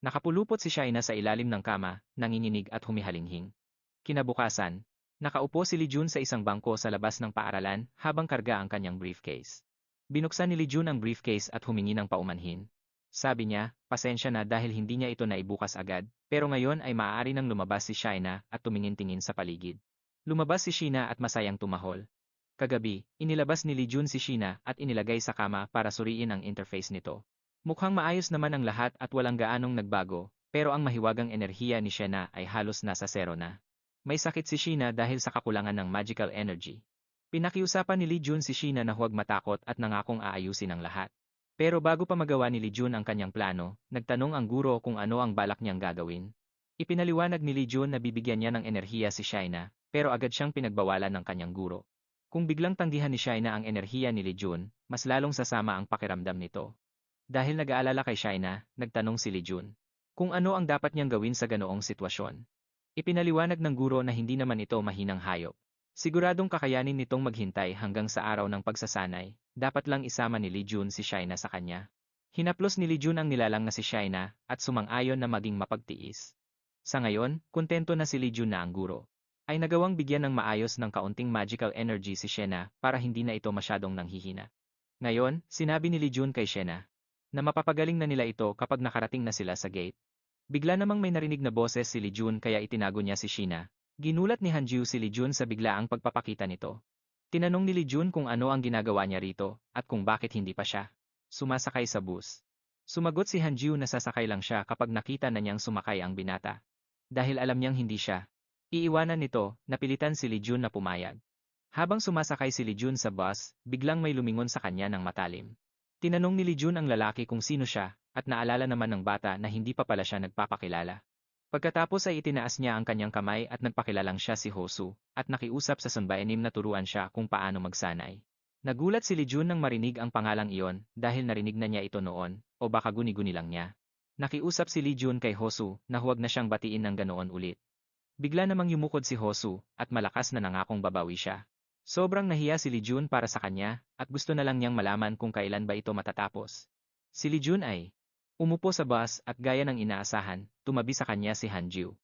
Nakapulupot si Shaina sa ilalim ng kama, nanginginig at humihalinghing. Kinabukasan, nakaupo si Lee Jun sa isang bangko sa labas ng paaralan habang karga ang kanyang briefcase. Binuksan ni Lee Jun ang briefcase at humingi ng paumanhin. Sabi niya, pasensya na dahil hindi niya ito naibukas agad, pero ngayon ay maaari nang lumabas si Shaina at tumingin-tingin sa paligid. Lumabas si Sheena at masayang tumahol. Kagabi, inilabas ni Lee Jun si Sheena at inilagay sa kama para suriin ang interface nito. Mukhang maayos naman ang lahat at walang gaanong nagbago, pero ang mahiwagang enerhiya ni Sheena ay halos nasa zero na. May sakit si Sheena dahil sa kakulangan ng magical energy. Pinakiusapan ni Lee Jun si Sheena na huwag matakot at nangakong aayusin ang lahat. Pero bago pa magawa ni Lee Jun ang kanyang plano, nagtanong ang guro kung ano ang balak niyang gagawin. Ipinaliwanag ni Lee Jun na bibigyan niya ng enerhiya si Sheena, pero agad siyang pinagbawalan ng kanyang guro. Kung biglang tanggihan ni Sheena ang enerhiya ni Lee Jun, mas lalong sasama ang pakiramdam nito. Dahil nag-aalala kay Sheena, nagtanong si Lee Jun kung ano ang dapat niyang gawin sa ganoong sitwasyon. Ipinaliwanag ng guro na hindi naman ito mahinang hayop. Siguradong kakayanin nitong maghintay hanggang sa araw ng pagsasanay, dapat lang isama ni Lee Jun si Shaina sa kanya. Hinaplos ni Lee Jun ang nilalang na si Shaina at sumang-ayon na maging mapagtiis. Sa ngayon, kontento na si Lee Jun na ang guro. Ay nagawang bigyan ng maayos ng kaunting magical energy si Shaina para hindi na ito masyadong nanghihina. Ngayon, sinabi ni Lee Jun kay Shaina na mapapagaling na nila ito kapag nakarating na sila sa gate. Bigla namang may narinig na boses si Lee Jun kaya itinago niya si Sheena. Ginulat ni Hanjiu si Lee Jun sa biglaang pagpapakita nito. Tinanong ni Lee Jun kung ano ang ginagawa niya rito at kung bakit hindi pa siya sumasakay sa bus. Sumagot si Hanjiu na sasakay lang siya kapag nakita na niyang sumakay ang binata. Dahil alam niyang hindi siya iiwanan nito, napilitan si Lee Jun na pumayag. Habang sumasakay si Lee Jun sa bus, biglang may lumingon sa kanya ng matalim. Tinanong ni Lee Jun ang lalaki kung sino siya, at naalala naman ng bata na hindi pa pala siya nagpapakilala. Pagkatapos ay itinaas niya ang kanyang kamay at nagpakilalang siya si Hosu, at nakiusap sa sunbayanim na turuan siya kung paano magsanay. Nagulat si Lee Jun nang marinig ang pangalang iyon dahil narinig na niya ito noon, o baka guni-guni lang niya. Nakiusap si Lee Jun kay Hosu na huwag na siyang batiin ng ganoon ulit. Bigla namang yumukod si Hosu at malakas na nangakong babawi siya. Sobrang nahiya si Lee Jun para sa kanya at gusto na lang niyang malaman kung kailan ba ito matatapos. Si Lee Jun ay umupo sa bus at gaya ng inaasahan, tumabi sa kanya si Hanjiu.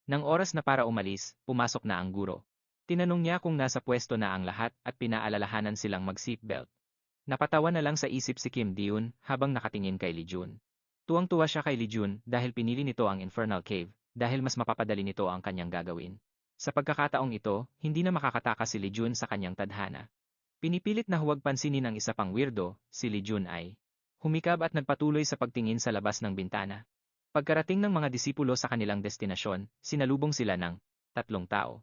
Nang oras na para umalis, pumasok na ang guro. Tinanong niya kung nasa pwesto na ang lahat at pinaalalahanan silang mag-seatbelt. Napatawa na lang sa isip si Kim Deun habang nakatingin kay Lee Jun. Tuwang-tuwa siya kay Lee Jun dahil pinili nito ang Infernal Cave dahil mas mapapadali nito ang kanyang gagawin. Sa pagkakataong ito, hindi na makakatakas si Lee Jun sa kanyang tadhana. Pinipilit na huwag pansinin ang isa pang weirdo, si Lee Jun ay humikab at nagpatuloy sa pagtingin sa labas ng bintana. Pagkarating ng mga disipulo sa kanilang destinasyon, sinalubong sila ng tatlong tao.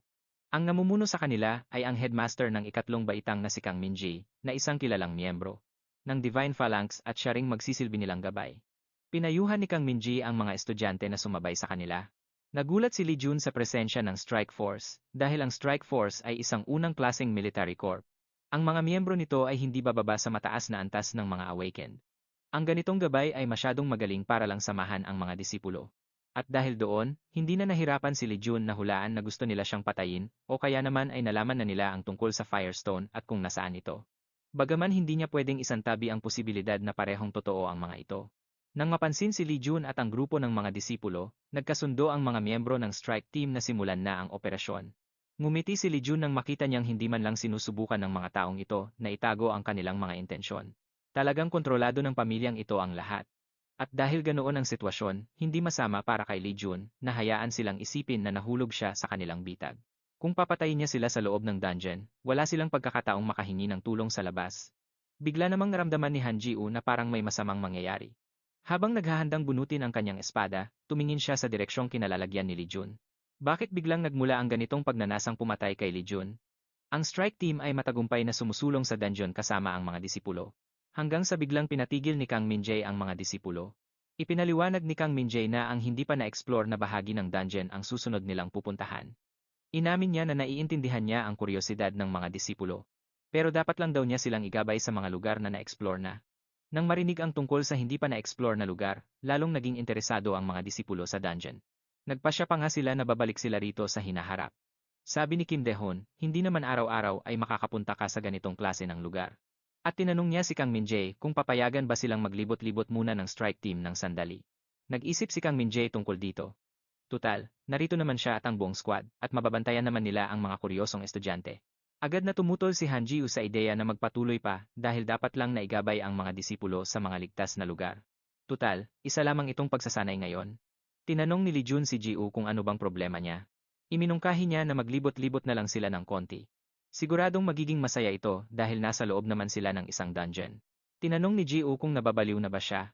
Ang namumuno sa kanila ay ang headmaster ng ikatlong baitang na si Kang Minji, na isang kilalang miyembro ng Divine Phalanx at siya ring magsisilbi nilang gabay. Pinayuhan ni Kang Minji ang mga estudyante na sumabay sa kanila. Nagulat si Lee Jun sa presensya ng Strike Force, dahil ang Strike Force ay isang unang klaseng military corps. Ang mga miyembro nito ay hindi bababa sa mataas na antas ng mga awakened. Ang ganitong gabay ay masyadong magaling para lang samahan ang mga disipulo. At dahil doon, hindi na nahirapan si Lee Jun na hulaan na gusto nila siyang patayin, o kaya naman ay nalaman na nila ang tungkol sa Firestone at kung nasaan ito. Bagaman hindi niya pwedeng isantabi ang posibilidad na parehong totoo ang mga ito. Nang mapansin si Lee Jun at ang grupo ng mga disipulo, nagkasundo ang mga miyembro ng strike team na simulan na ang operasyon. Ngumiti si Lee Jun nang makita niyang hindi man lang sinusubukan ng mga taong ito na itago ang kanilang mga intensyon. Talagang kontrolado ng pamilyang ito ang lahat. At dahil ganoon ang sitwasyon, hindi masama para kay Lee Jun na hayaan silang isipin na nahulog siya sa kanilang bitag. Kung papatayin niya sila sa loob ng dungeon, wala silang pagkakataong makahingi ng tulong sa labas. Bigla namang naramdaman ni Han Ji-woo na parang may masamang mangyayari. Habang naghahandang bunutin ang kanyang espada, tumingin siya sa direksyong kinalalagyan ni Lee Jun. Bakit biglang nagmula ang ganitong pagnanasang pumatay kay Lee Jun? Ang strike team ay matagumpay na sumusulong sa dungeon kasama ang mga disipulo. Hanggang sa biglang pinatigil ni Kang Min-jae ang mga disipulo. Ipinaliwanag ni Kang Min-jae na ang hindi pa na-explore na bahagi ng dungeon ang susunod nilang pupuntahan. Inamin niya na naiintindihan niya ang kuryosidad ng mga disipulo. Pero dapat lang daw niya silang igabay sa mga lugar na na-explore na. Nang marinig ang tungkol sa hindi pa na-explore na lugar, lalong naging interesado ang mga disipulo sa dungeon. Nagpasya pa nga sila na babalik sila rito sa hinaharap. Sabi ni Kim Dae-hoon, hindi naman araw-araw ay makakapunta ka sa ganitong klase ng lugar. At tinanong niya si Kang Min-jae kung papayagan ba silang maglibot-libot muna ng strike team ng sandali. Nag-isip si Kang Min-jae tungkol dito. Tutal, narito naman siya at ang buong squad, at mababantayan naman nila ang mga kuryosong estudyante. Agad na tumutol si Han Ji-woo sa ideya na magpatuloy pa dahil dapat lang naigabay ang mga disipulo sa mga ligtas na lugar. Tutal, isa lamang itong pagsasanay ngayon. Tinanong ni Lee Jun si Ji-woo kung ano bang problema niya. Iminungkahi niya na maglibot-libot na lang sila ng konti. Siguradong magiging masaya ito dahil nasa loob naman sila ng isang dungeon. Tinanong ni Ji-woo kung nababaliw na ba siya.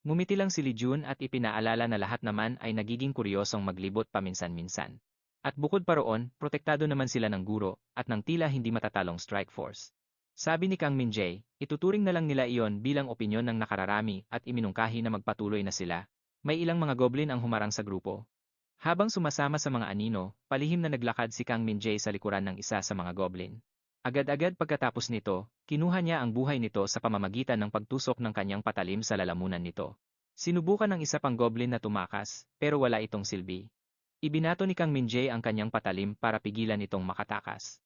Ngumiti lang si Lee Jun at ipinaalala na lahat naman ay nagiging kuryosong maglibot paminsan-minsan. At bukod pa roon, protektado naman sila ng guro at ng tila hindi matatalong strike force. Sabi ni Kang Min-jae, ituturing na lang nila iyon bilang opinyon ng nakararami at iminungkahi na magpatuloy na sila. May ilang mga goblin ang humarang sa grupo. Habang sumasama sa mga anino, palihim na naglakad si Kang Min-jae sa likuran ng isa sa mga goblin. Agad-agad pagkatapos nito, kinuha niya ang buhay nito sa pamamagitan ng pagtusok ng kanyang patalim sa lalamunan nito. Sinubukan ng isa pang goblin na tumakas, pero wala itong silbi. Ibinato ni Kang Min-jae ang kanyang patalim para pigilan itong makatakas.